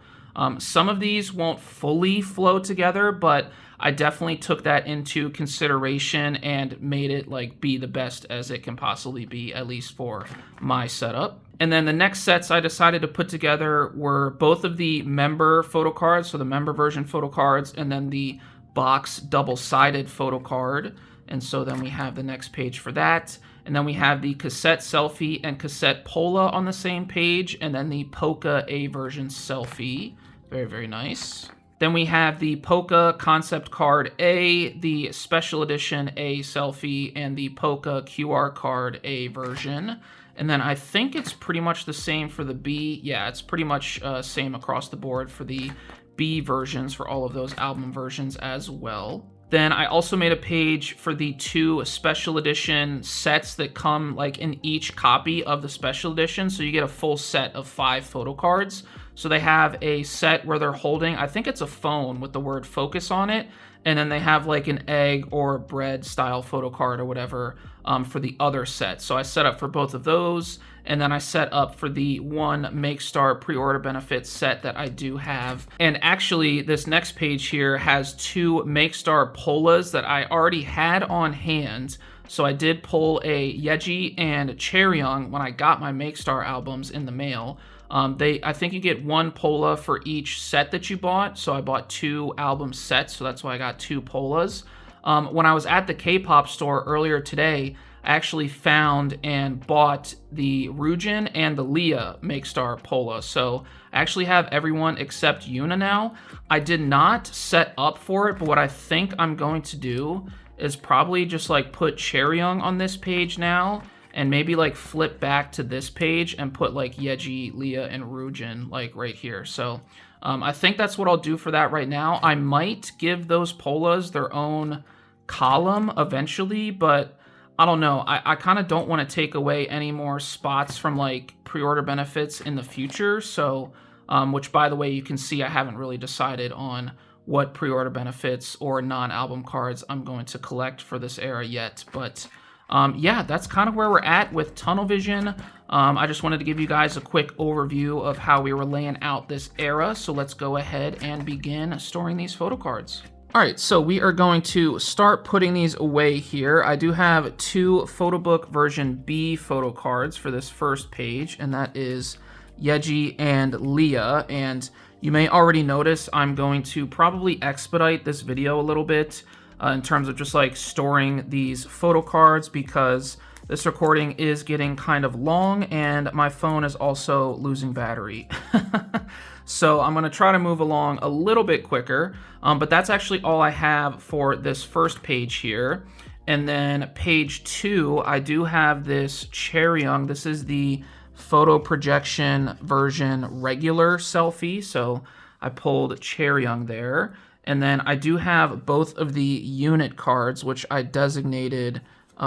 some of these won't fully flow together, but I definitely took that into consideration and made it like be the best as it can possibly be, at least for my setup. And then the next sets I decided to put together were both of the member photo cards, so the member version photo cards, and then the box double-sided photo card. And so then we have the next page for that. And then we have the cassette selfie and cassette pola on the same page, and then the polka A version selfie. Very, very nice. Then we have the polka concept card A, the special edition A selfie, and the polka QR card A version. And then I think it's pretty much the same for the B. Yeah, it's pretty much same across the board for the B versions for all of those album versions as well. Then I also made a page for the 2 special edition sets that come like in each copy of the special edition. So you get a full set of 5 photo cards. So they have a set where they're holding, I think it's a phone with the word focus on it. And then they have like an egg or bread style photo card or whatever for the other set. So I set up for both of those. And then I set up for the 1 MakeStar pre-order benefits set that I do have. And actually, this next page here has 2 MakeStar polas that I already had on hand. So I did pull a Yeji and Chaeryeong when I got my MakeStar albums in the mail. I think you get 1 pola for each set that you bought. So I bought 2 album sets, so that's why I got 2 polas. When I was at the K-Pop store earlier today, I actually found and bought the Ryujin and the Leah MakeStar pola. So I actually have everyone except Yuna now. I did not set up for it, but what I think I'm going to do is probably just like put Chaeryeong on this page now, and maybe like flip back to this page and put like Yeji, Leah, and Ryujin like right here. So I think that's what I'll do for that right now. I might give those polas their own column eventually, but I don't know. I kind of don't want to take away any more spots from like pre-order benefits in the future. So, which by the way, you can see I haven't really decided on what pre-order benefits or non-album cards I'm going to collect for this era yet. But yeah, that's kind of where we're at with tunnel vision. I just wanted to give you guys a quick overview of how we were laying out this era. So let's go ahead and begin storing these photo cards. All right, so we are going to start putting these away here. I do have 2 photo book version B photo cards for this first page, and that is Yeji and Leah. And you may already notice I'm going to probably expedite this video a little bit in terms of just like storing these photo cards, because this recording is getting kind of long and my phone is also losing battery. So I'm going to try to move along a little bit quicker, but that's actually all I have for this first page here. And then page 2, I do have this Chaeryeong. This is the photo projection version regular selfie. So I pulled Chaeryeong there. And then I do have both of the unit cards, which I designated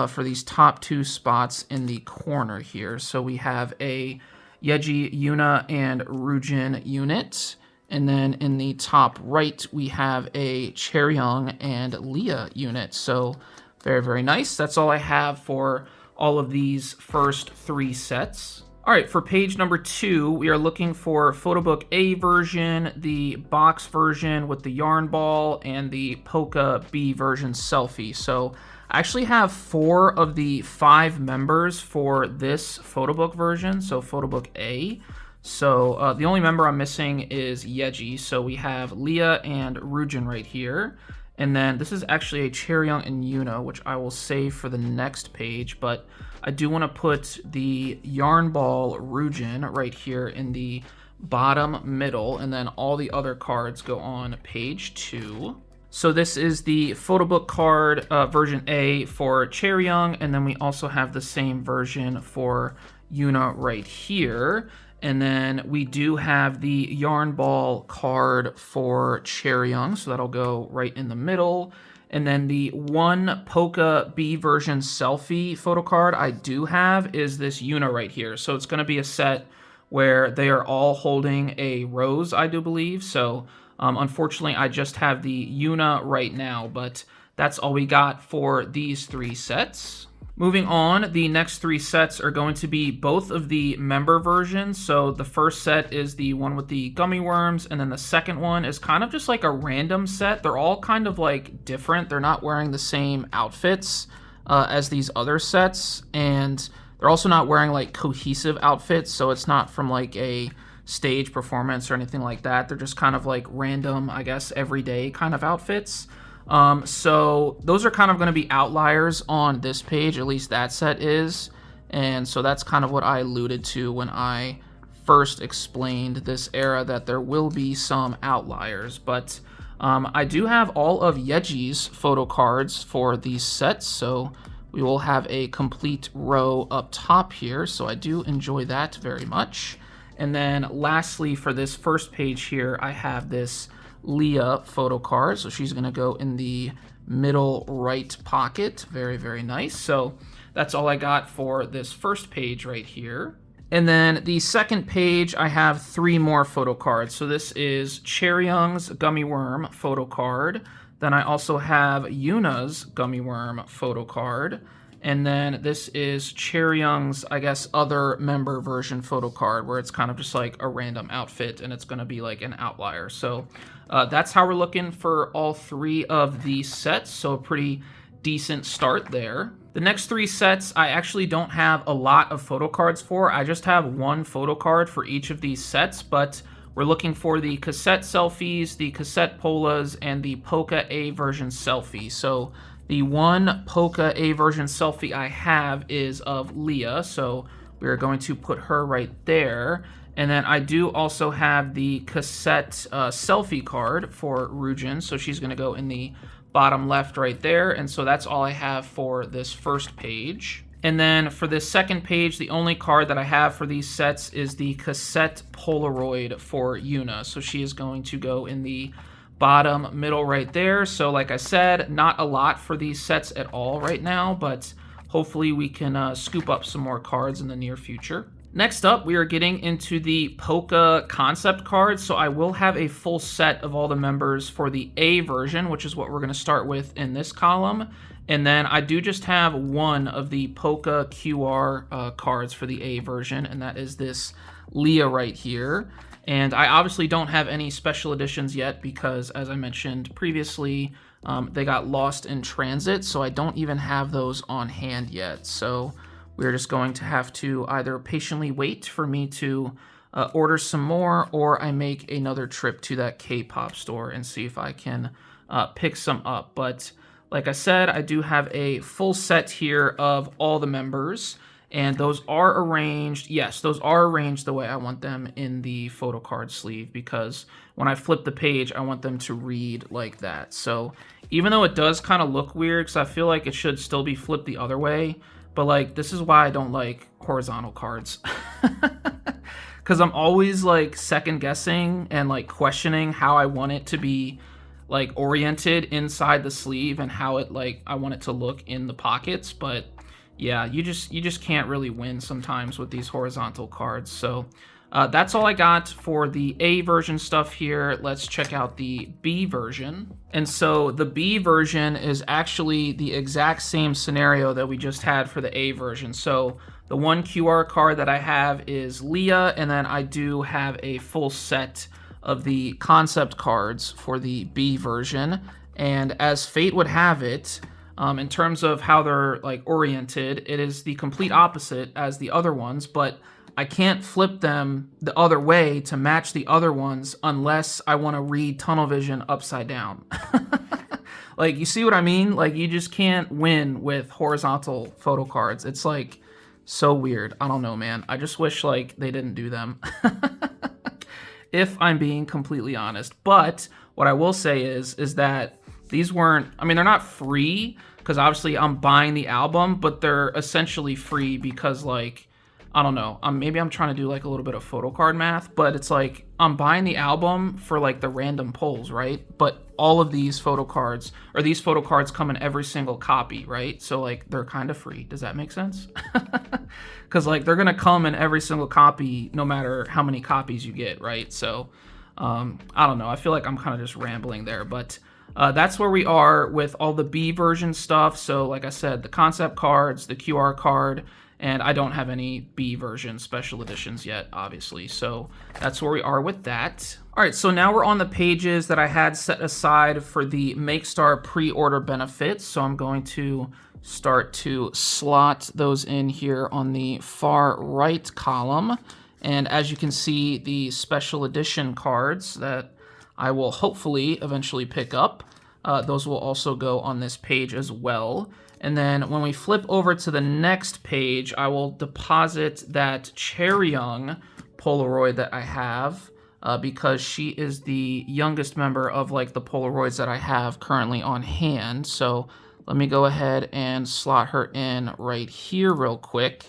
for these top 2 spots in the corner here. So we have a Yeji, Yuna, and Ryujin unit. And then in the top right, we have a Chaeryeong and Leah unit. So very, very nice. That's all I have for all of these first 3 sets. All right, for page number 2, we are looking for photo book A version, the box version with the yarn ball, and the polka B version selfie. So I actually have 4 of the 5 members for this photo book version, so photo book A. So the only member I'm missing is Yeji. So we have Leah and Rujin right here. And then this is actually a Chaeryeong and Yuna, which I will save for the next page. But I do want to put the yarn ball Rujin right here in the bottom middle. And then all the other cards go on page 2. So this is the photo book card version A for Chaeryeong. And then we also have the same version for Yuna right here. And then we do have the yarn ball card for Chaeryeong, so that'll go right in the middle. And then the one Polka B version selfie photo card I do have is this Yuna right here. So it's going to be a set where they are all holding a rose, I do believe. So unfortunately, I just have the Yuna right now, but that's all we got for these 3 sets. Moving on, the next 3 sets are going to be both of the member versions. So the first set is the one with the gummy worms, and then the second one is kind of just like a random set. They're all kind of like different. They're not wearing the same outfits as these other sets, and they're also not wearing like cohesive outfits, so it's not from like a stage performance or anything like that. They're just kind of like random, I guess, everyday kind of outfits. So those are kind of going to be outliers on this page, at least that set is. And so that's kind of what I alluded to when I first explained this era, that there will be some outliers. But I do have all of Yeji's photo cards for these sets, so we will have a complete row up top here. So I do enjoy that very much. And then lastly, for this first page here, I have this Leah photo card, so she's going to go in the middle right pocket. Very, very nice. So that's all I got for this first page right here. And then the second page, I have 3 more photo cards. So this is Chaeryeong's Gummy Worm photo card. Then I also have Yuna's Gummy Worm photo card. And then this is Chaeryeong's, I guess, other member version photo card, where it's kind of just like a random outfit and it's going to be like an outlier. So that's how we're looking for all 3 of these sets. So a pretty decent start there. The next 3 sets, I actually don't have a lot of photo cards for. I just have 1 photo card for each of these sets, but we're looking for the cassette selfies, the cassette polas, and the Polka A version selfie. So the one Polka A version selfie I have is of Leah, so we're going to put her right there. And then I do also have the cassette selfie card for Rujin, so she's going to go in the bottom left right there. And so that's all I have for this first page. And then for this second page, the only card that I have for these sets is the cassette Polaroid for Yuna. So she is going to go in the bottom middle right there. So like I said, not a lot for these sets at all right now, but hopefully we can scoop up some more cards in the near future. Next up, we are getting into the Polka concept cards. So I will have a full set of all the members for the A version, which is what we're going to start with in this column. And then I do just have 1 of the Polka QR cards for the A version, and that is this Leah right here. And I obviously don't have any special editions yet because, as I mentioned previously, they got lost in transit, so I don't even have those on hand yet. So we're just going to have to either patiently wait for me to order some more, or I make another trip to that K-Pop store and see if I can pick some up. But like I said, I do have a full set here of all the members. And those are arranged, yes, those are arranged the way I want them in the photo card sleeve, because when I flip the page, I want them to read like that. So even though it does kind of look weird, because I feel like it should still be flipped the other way, but like this is why I don't like horizontal cards. Because I'm always like second guessing and like questioning how I want it to be like oriented inside the sleeve and how it like I want it to look in the pockets. But yeah, you just can't really win sometimes with these horizontal cards. So that's all I got for the A version stuff here. Let's check out the B version. And so the B version is actually the exact same scenario that we just had for the A version. So the one QR card that I have is Leah, and then I do have a full set of the concept cards for the B version. And as fate would have it, In terms of how they're like oriented, it is the complete opposite as the other ones, but I can't flip them the other way to match the other ones unless I want to read tunnel vision upside down. Like, you see what I mean? Like, you just can't win with horizontal photo cards. It's like so weird. I don't know, man. I just wish like they didn't do them. If I'm being completely honest. But what I will say is that these weren't, I mean, they're not free because obviously I'm buying the album, but they're essentially free because, like, I don't know, maybe I'm trying to do like a little bit of photocard math, but it's like I'm buying the album for like the random pulls, right? But all of these photocards, or these photocards, come in every single copy, right? So like they're kind of free. Does that make sense? Because like they're gonna come in every single copy no matter how many copies you get, right? So I don't know, I feel like I'm kind of just rambling there, but that's where we are with all the B version stuff. So like I said, the concept cards, the QR card, and I don't have any B version special editions yet, obviously. So that's where we are with that. All right, so now we're on the pages that I had set aside for the MakeStar pre-order benefits. So I'm going to start to slot those in here on the far right column. And as you can see, the special edition cards that I will hopefully eventually pick up, those will also go on this page as well. And then when we flip over to the next page, I will deposit that Chaeryeong Polaroid that I have because she is the youngest member of like the Polaroids that I have currently on hand. So let me go ahead and slot her in right here real quick.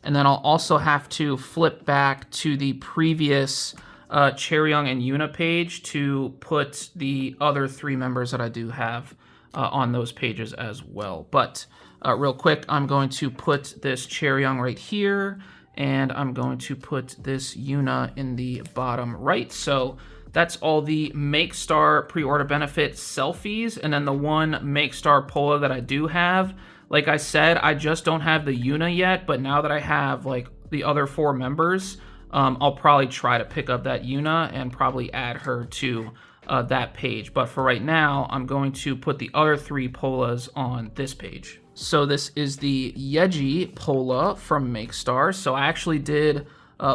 And then I'll also have to flip back to the previous Chaeryeong and Yuna page to put the other three members that I do have on those pages as well. But real quick, I'm going to put this Chaeryeong right here, and I'm going to put this Yuna in the bottom right. So that's all the MakeStar pre-order benefit selfies, and then the one MakeStar Pola that I do have. Like I said, I just don't have the Yuna yet, but now that I have like the other four members, I'll probably try to pick up that Yuna and probably add her to that page. But for right now, I'm going to put the other three Polas on this page. So this is the Yeji Pola from MakeStar. So I actually did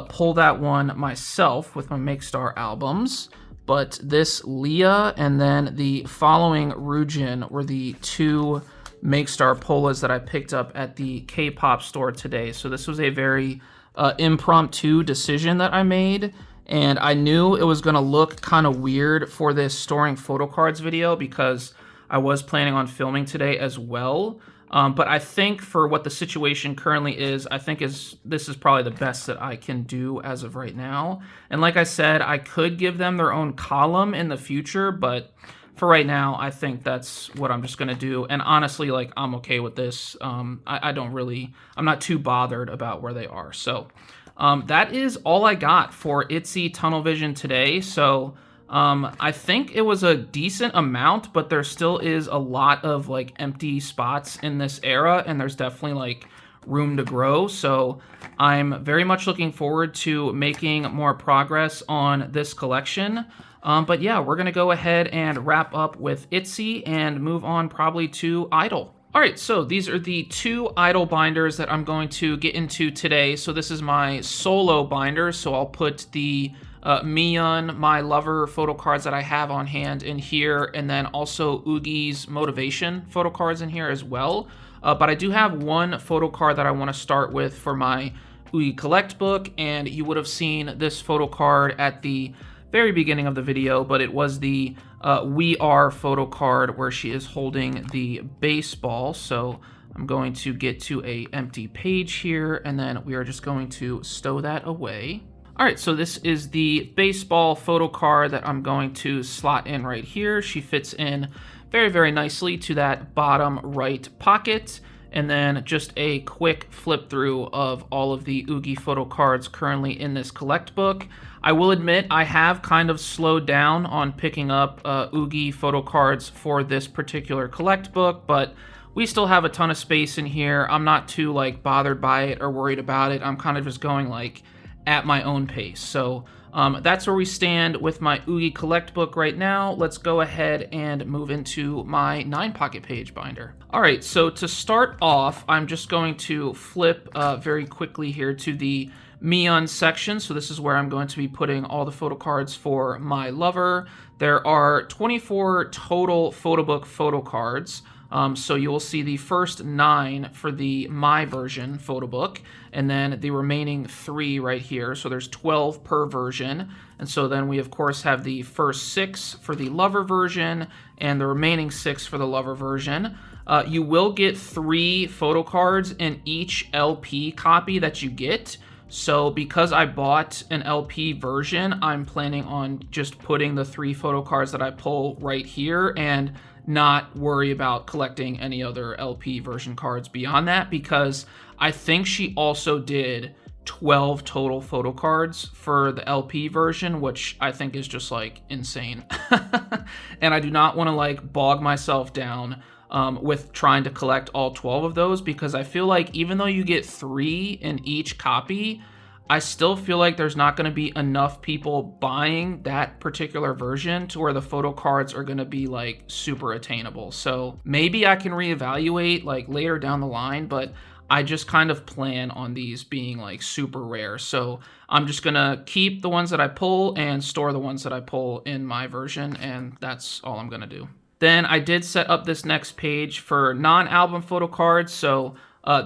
pull that one myself with my MakeStar albums. But this Leah and then the following Rujin were the two MakeStar Polas that I picked up at the K-Pop store today. So this was a very impromptu decision that I made. And I knew it was going to look kind of weird for this storing photocards video because I was planning on filming today as well. But I think for what the situation currently is, I think this is probably the best that I can do as of right now. And like I said, I could give them their own column in the future, but for right now, I think that's what I'm just going to do. And honestly, like, I'm okay with this. I'm not too bothered about where they are. So that is all I got for ITZY Tunnel Vision today. So I think it was a decent amount, but there still is a lot of like empty spots in this era, and there's definitely like room to grow. So I'm very much looking forward to making more progress on this collection. But yeah, we're going to go ahead and wrap up with ITZY and move on probably to i-dle. All right, so these are the two i-dle binders that I'm going to get into today. So this is my solo binder, so I'll put the Miyeon, My Lover photo cards that I have on hand in here, and then also Yuqi's Motivation photo cards in here as well. But I do have one photo card that I want to start with for my Yuqi Collect book, and you would have seen this photo card at the very beginning of the video, but it was the We Are photo card where she is holding the baseball. So I'm going to get to a empty page here, and then we are just going to stow that away. All right, so this is the baseball photo card that I'm going to slot in right here. She fits in very, very nicely to that bottom right pocket. And then just a quick flip through of all of the Yuqi photo cards currently in this collect book. I will admit I have kind of slowed down on picking up Yuqi photo cards for this particular collect book, but we still have a ton of space in here. I'm not too like bothered by it or worried about it. I'm kind of just going like at my own pace. So that's where we stand with my Yuqi Collect book right now. Let's go ahead and move into my 9-pocket page binder. All right, so to start off, I'm just going to flip very quickly here to the Miyeon section. So this is where I'm going to be putting all the photo cards for my lover. There are 24 total photo book photo cards. So you will see the first 9 for the My version photo book, and then the remaining 3 right here. So there's 12 per version. And so then we, of course, have the first 6 for the Lover version and the remaining 6 for the Lover version. You will get 3 photo cards in each LP copy that you get. So because I bought an LP version, I'm planning on just putting the 3 photo cards that I pull right here and not worry about collecting any other LP version cards beyond that, because I think she also did 12 total photo cards for the LP version, which I think is just like insane. And I do not want to like bog myself down with trying to collect all 12 of those, because I feel like even though you get 3 in each copy, I still feel like there's not going to be enough people buying that particular version to where the photo cards are going to be like super attainable. So maybe I can reevaluate like later down the line, but I just kind of plan on these being like super rare. So I'm just going to keep the ones that I pull and store the ones that I pull in my version, and that's all I'm going to do. Then I did set up this next page for non-album photo cards. So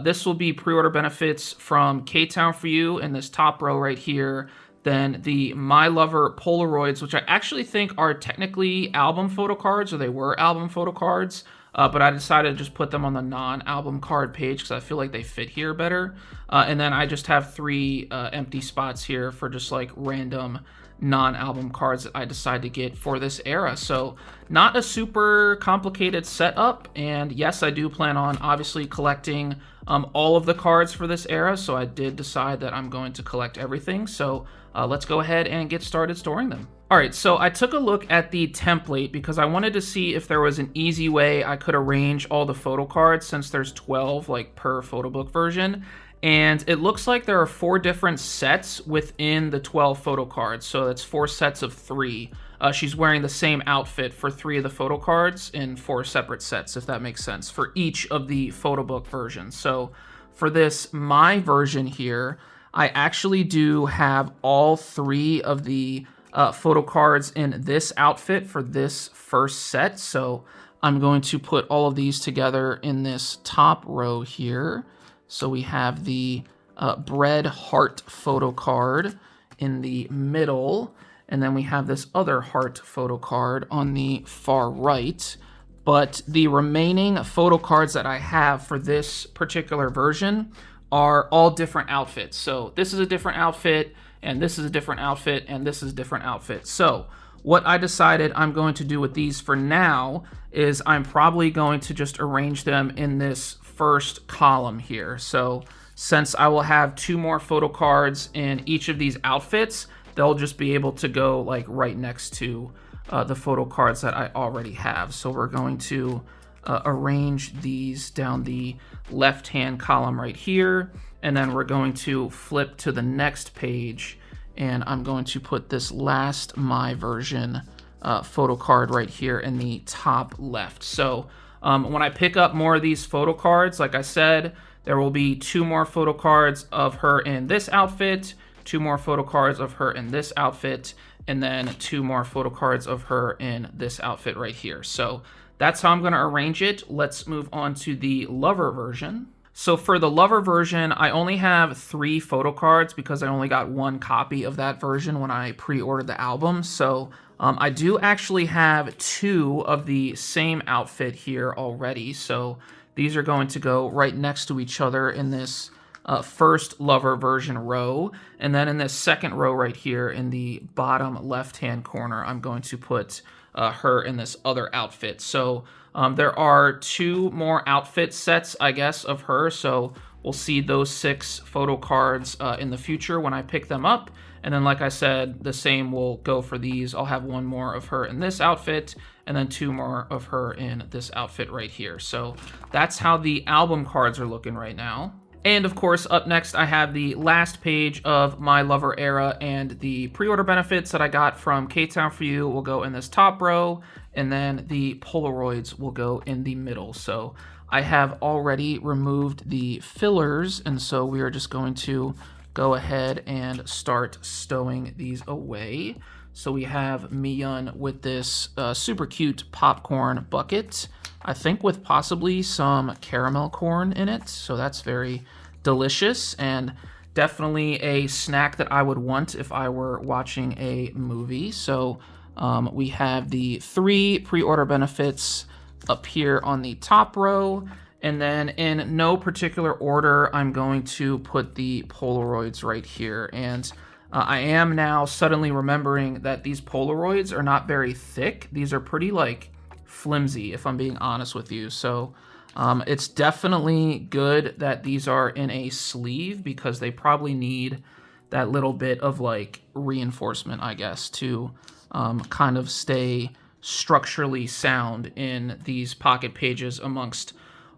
this will be pre-order benefits from K-Town for You in this top row right here. Then the My Lover Polaroids, which I actually think are technically album photo cards, or they were album photo cards, but I decided to just put them on the non-album card page because I feel like they fit here better. And then I just have 3 empty spots here for just like random non-album cards that I decided to get for this era. So not a super complicated setup, and yes, I do plan on obviously collecting all of the cards for this era, so I did decide that I'm going to collect everything. So let's go ahead and get started storing them. All right, so I took a look at the template because I wanted to see if there was an easy way I could arrange all the photo cards, since there's 12 like per photo book version. And it looks like there are 4 different sets within the 12 photo cards. So that's 4 sets of 3. She's wearing the same outfit for 3 of the photo cards in 4 separate sets, if that makes sense, for each of the photo book versions. So for this My version here, I actually do have all 3 of the photo cards in this outfit for this first set. So I'm going to put all of these together in this top row here. So we have the bread heart photo card in the middle, and then we have this other heart photo card on the far right. But the remaining photo cards that I have for this particular version are all different outfits. So this is a different outfit, and this is a different outfit, and this is a different outfit. So what I decided I'm going to do with these for now is I'm probably going to just arrange them in this first column here. So since I will have 2 more photo cards in each of these outfits, they'll just be able to go like right next to the photo cards that I already have. So we're going to arrange these down the left-hand column right here, and then we're going to flip to the next page, and I'm going to put this last My version photo card right here in the top left. So when I pick up more of these photo cards, like I said, there will be 2 more photo cards of her in this outfit, 2 more photo cards of her in this outfit, and then 2 more photo cards of her in this outfit right here. So that's how I'm going to arrange it. Let's move on to the Lover version. So for the Lover version, I only have 3 photo cards because I only got 1 copy of that version when I pre-ordered the album. So I do actually have 2 of the same outfit here already. So these are going to go right next to each other in this first Lover version row. And then in this second row right here in the bottom left-hand corner, I'm going to put her in this other outfit. So there are 2 more outfit sets, I guess, of her. So we'll see those 6 photo cards in the future when I pick them up. And then, like I said, the same will go for these. I'll have 1 more of her in this outfit, and then 2 more of her in this outfit right here. So that's how the album cards are looking right now. And of course, up next, I have the last page of My Lover Era, and the pre-order benefits that I got from K-Town For You will go in this top row, and then the Polaroids will go in the middle. So I have already removed the fillers, and so we are just going to go ahead and start stowing these away. So we have Miyeon with this super cute popcorn bucket, I think with possibly some caramel corn in it. So that's very delicious and definitely a snack that I would want if I were watching a movie. So we have the 3 pre-order benefits up here on the top row. And then in no particular order, I'm going to put the Polaroids right here. And I am now suddenly remembering that these Polaroids are not very thick. These are pretty like flimsy, if I'm being honest with you. So it's definitely good that these are in a sleeve, because they probably need that little bit of like reinforcement, I guess, to kind of stay structurally sound in these pocket pages amongst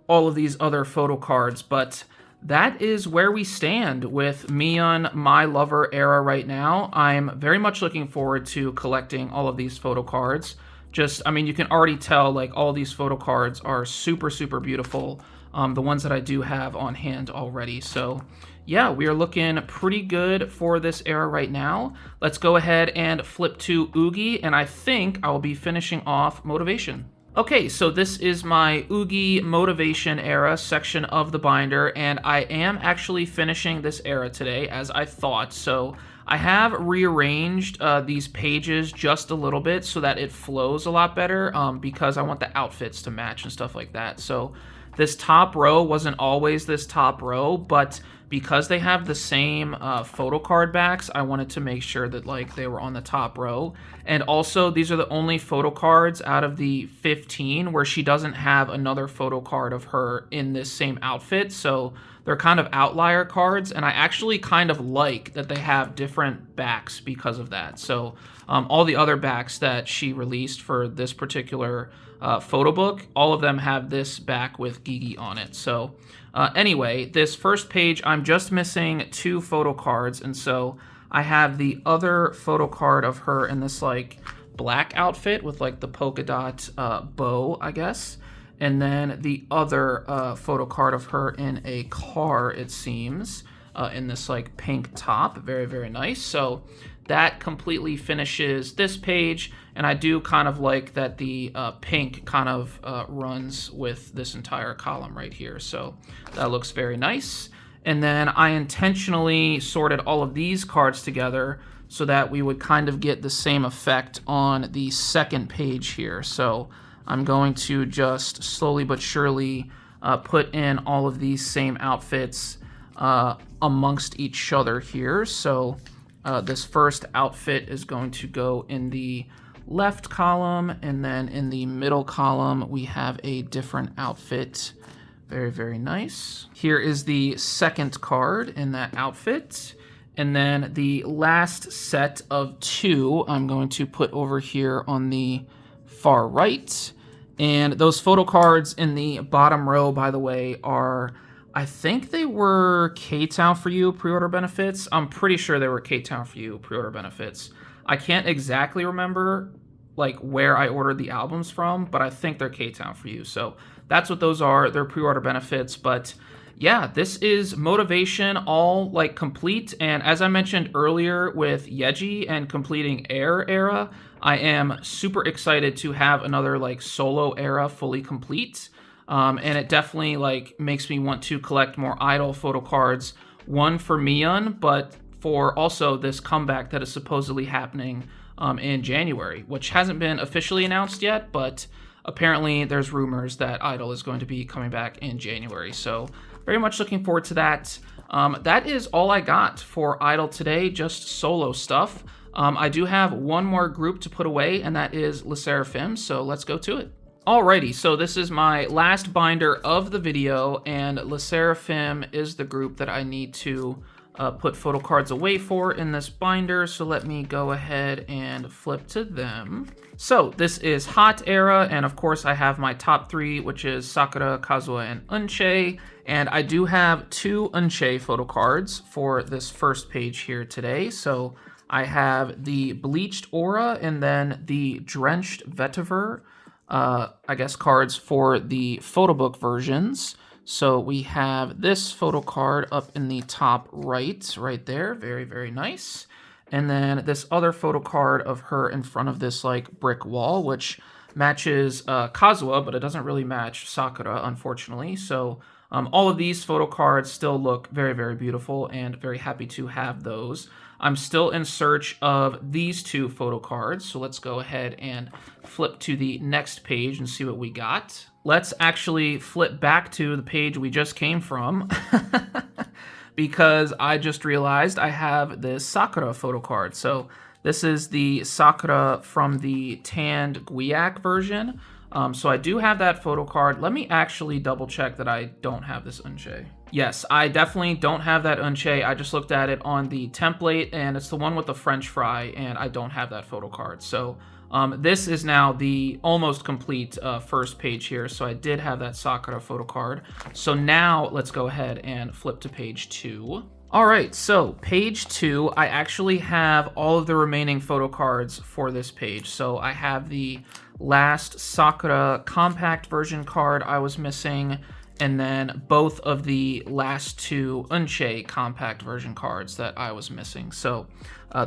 all of these other photo cards. But that is where we stand with Miyeon My Lover Era right now. I'm very much looking forward to collecting all of these photo cards. Just, I mean, you can already tell, like, all these photo cards are super, super beautiful. The ones that I do have on hand already. So, yeah, we are looking pretty good for this era right now. Let's go ahead and flip to Yuqi, and I think I will be finishing off Motivation. Okay, so this is my Yuqi Motivation Era section of the binder, and I am actually finishing this era today, as I thought. So I have rearranged these pages just a little bit so that it flows a lot better, because I want the outfits to match and stuff like that. So this top row wasn't always this top row, but because they have the same photo card backs, I wanted to make sure that like they were on the top row. And also, these are the only photo cards out of the 15 where she doesn't have another photo card of her in this same outfit. So they're kind of outlier cards, and I actually kind of like that they have different backs because of that. So all the other backs that she released for this particular photo book, all of them have this back with Gigi on it. So anyway, this first page, I'm just missing 2 photo cards, and so I have the other photo card of her in this like black outfit with like the polka dot bow, I guess. And then the other photo card of her in a car, it seems, in this like pink top. Very, very nice. So that completely finishes this page. And I do kind of like that the pink kind of runs with this entire column right here. So that looks very nice. And then I intentionally sorted all of these cards together so that we would kind of get the same effect on the second page here. So I'm going to just slowly but surely put in all of these same outfits amongst each other here. So this first outfit is going to go in the left column, and then in the middle column we have a different outfit. Very, very nice. Here is the second card in that outfit. And then the last set of 2 I'm going to put over here on the far right. And those photo cards in the bottom row, by the way, are, I think they were K-Town For You pre-order benefits. I'm pretty sure they were K-Town For You pre-order benefits. I can't exactly remember like where I ordered the albums from, but I think they're K-Town For You. So that's what those are. They're pre-order benefits. But yeah, this is Motivation all like complete. And as I mentioned earlier with Yeji and completing Air Era, I am super excited to have another like solo era fully complete. And it definitely like makes me want to collect more i-dle photo cards. One for Miyeon, but for also this comeback that is supposedly happening in January, which hasn't been officially announced yet, but apparently there's rumors that i-dle is going to be coming back in January. So very much looking forward to that. That is all I got for i-dle today, just solo stuff. I do have one more group to put away, and that is SSERAFIM, so let's go to it. Alrighty, so this is my last binder of the video, and SSERAFIM is the group that I need to put photo cards away for in this binder, so let me go ahead and flip to them. So this is Hot Era, and of course I have my top 3, which is Sakura, Kazuha, and Unche, and I do have 2 Unche photo cards for this first page here today. So I have the Bleached Aura and then the Drenched Vetiver, I guess, cards for the photo book versions. So we have this photo card up in the top right there. Very, very nice. And then this other photo card of her in front of this like brick wall, which matches Kazuha, but it doesn't really match Sakura, unfortunately. So all of these photo cards still look very, very beautiful, and very happy to have those. I'm still in search of these 2 photo cards, so let's go ahead and flip to the next page and see what we got. Let's actually flip back to the page we just came from, because I just realized I have this Sakura photo card. So this is the Sakura from the tanned Guiac version. So I do have that photo card. Let me actually double check that I don't have this Unche. Yes, I definitely don't have that Unche. I just looked at it on the template, and it's the one with the French fry, and I don't have that photo card. So this is now the almost complete first page here. So I did have that Sakura photo card. So now let's go ahead and flip to page 2. All right, so page 2, I actually have all of the remaining photo cards for this page. So I have the last Sakura compact version card I was missing, and then both of the last 2 Unche compact version cards that I was missing. So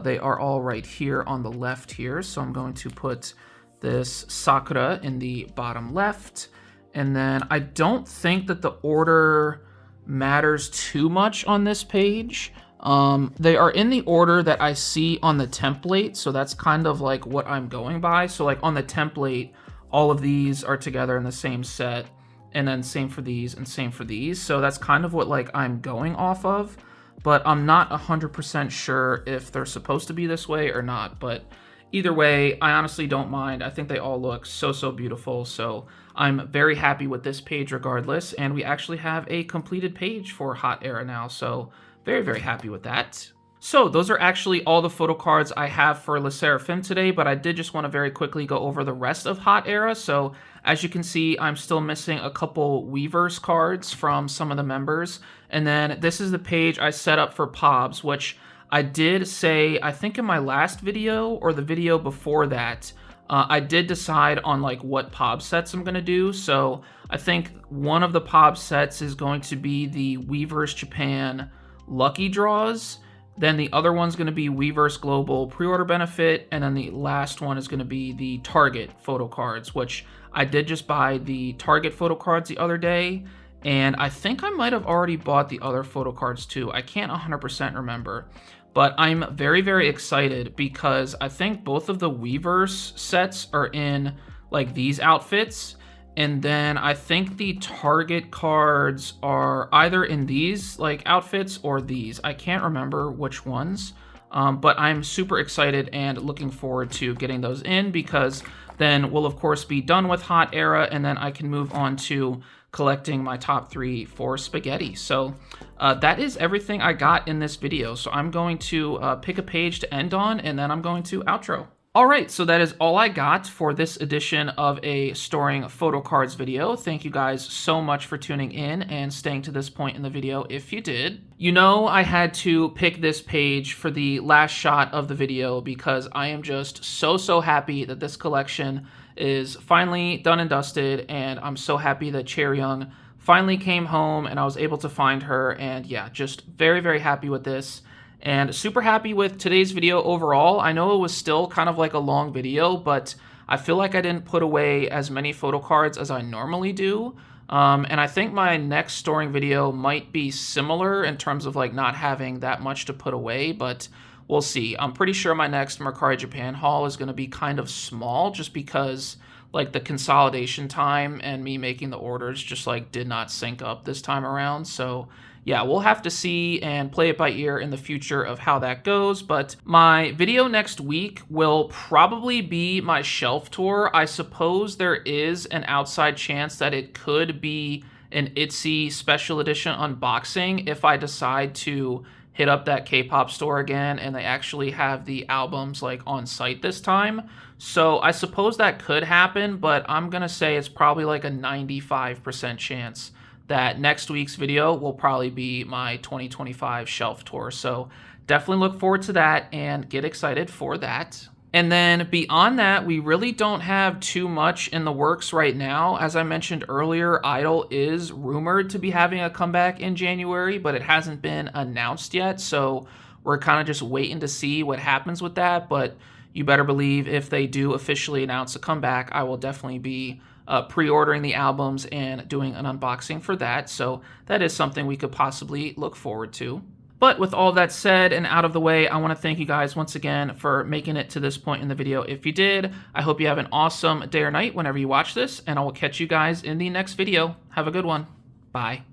they are all right here on the left here. So I'm going to put this Sakura in the bottom left. And then I don't think that the order matters too much on this page. They are in the order that I see on the template, so that's kind of like what I'm going by. So like on the template, all of these are together in the same set, and then same for these and same for these. So that's kind of what like I'm going off of, but I'm not 100% sure if they're supposed to be this way or not. But either way, I honestly don't mind. I think they all look so beautiful. So I'm very happy with this page regardless. And we actually have a completed page for Hot Era now. So very, very happy with that. So those are actually all the photo cards I have for SSERAFIM today, but I did just want to very quickly go over the rest of Hot Era. So as you can see, I'm still missing a couple Weverse cards from some of the members. And then this is the page I set up for Pobs, which I did say, I think in my last video or the video before that, I did decide on like what Pob sets I'm going to do. So I think one of the Pob sets is going to be the Weverse Japan Lucky Draws. Then the other one's going to be Weverse Global Pre-Order Benefit. And then the last one is going to be the Target photo cards, which I did just buy the Target photo cards the other day. And I think I might have already bought the other photo cards too. I can't 100% remember. But I'm very, very excited because I think both of the Weverse sets are in like these outfits. And then I think the Target cards are either in these like outfits or these. I can't remember which ones. But I'm super excited and looking forward to getting those in, because then we'll of course be done with Hot Era, and then I can move on to collecting my top 3 for spaghetti. So that is everything I got in this video. So I'm going to pick a page to end on, and then I'm going to outro. All right, so that is all I got for this edition of a storing photo cards video. Thank you guys so much for tuning in and staying to this point in the video if you did. You know I had to pick this page for the last shot of the video because I am just so happy that this collection is finally done and dusted, and I'm so happy that Chaeryeong finally came home and I was able to find her, and yeah, just very happy with this. And super happy with today's video overall. I know it was still kind of like a long video, but I feel like I didn't put away as many photo cards as I normally do. And I think my next storing video might be similar in terms of like not having that much to put away, but we'll see. I'm pretty sure my next Mercari Japan haul is going to be kind of small just because like the consolidation time and me making the orders just like did not sync up this time around. So yeah, we'll have to see and play it by ear in the future of how that goes. But my video next week will probably be my shelf tour. I suppose there is an outside chance that it could be an ITZY special edition unboxing if I decide to hit up that K-pop store again, and they actually have the albums like on site this time. So I suppose that could happen, but I'm gonna say it's probably like a 95% chance that next week's video will probably be my 2025 shelf tour. So definitely look forward to that and get excited for that. And then beyond that, we really don't have too much in the works right now. As I mentioned earlier, i-dle is rumored to be having a comeback in January, but it hasn't been announced yet. So we're kind of just waiting to see what happens with that. But you better believe if they do officially announce a comeback, I will definitely be pre-ordering the albums and doing an unboxing for that. So that is something we could possibly look forward to. But with all that said and out of the way, I want to thank you guys once again for making it to this point in the video. If you did, I hope you have an awesome day or night whenever you watch this, and I will catch you guys in the next video. Have a good one. Bye.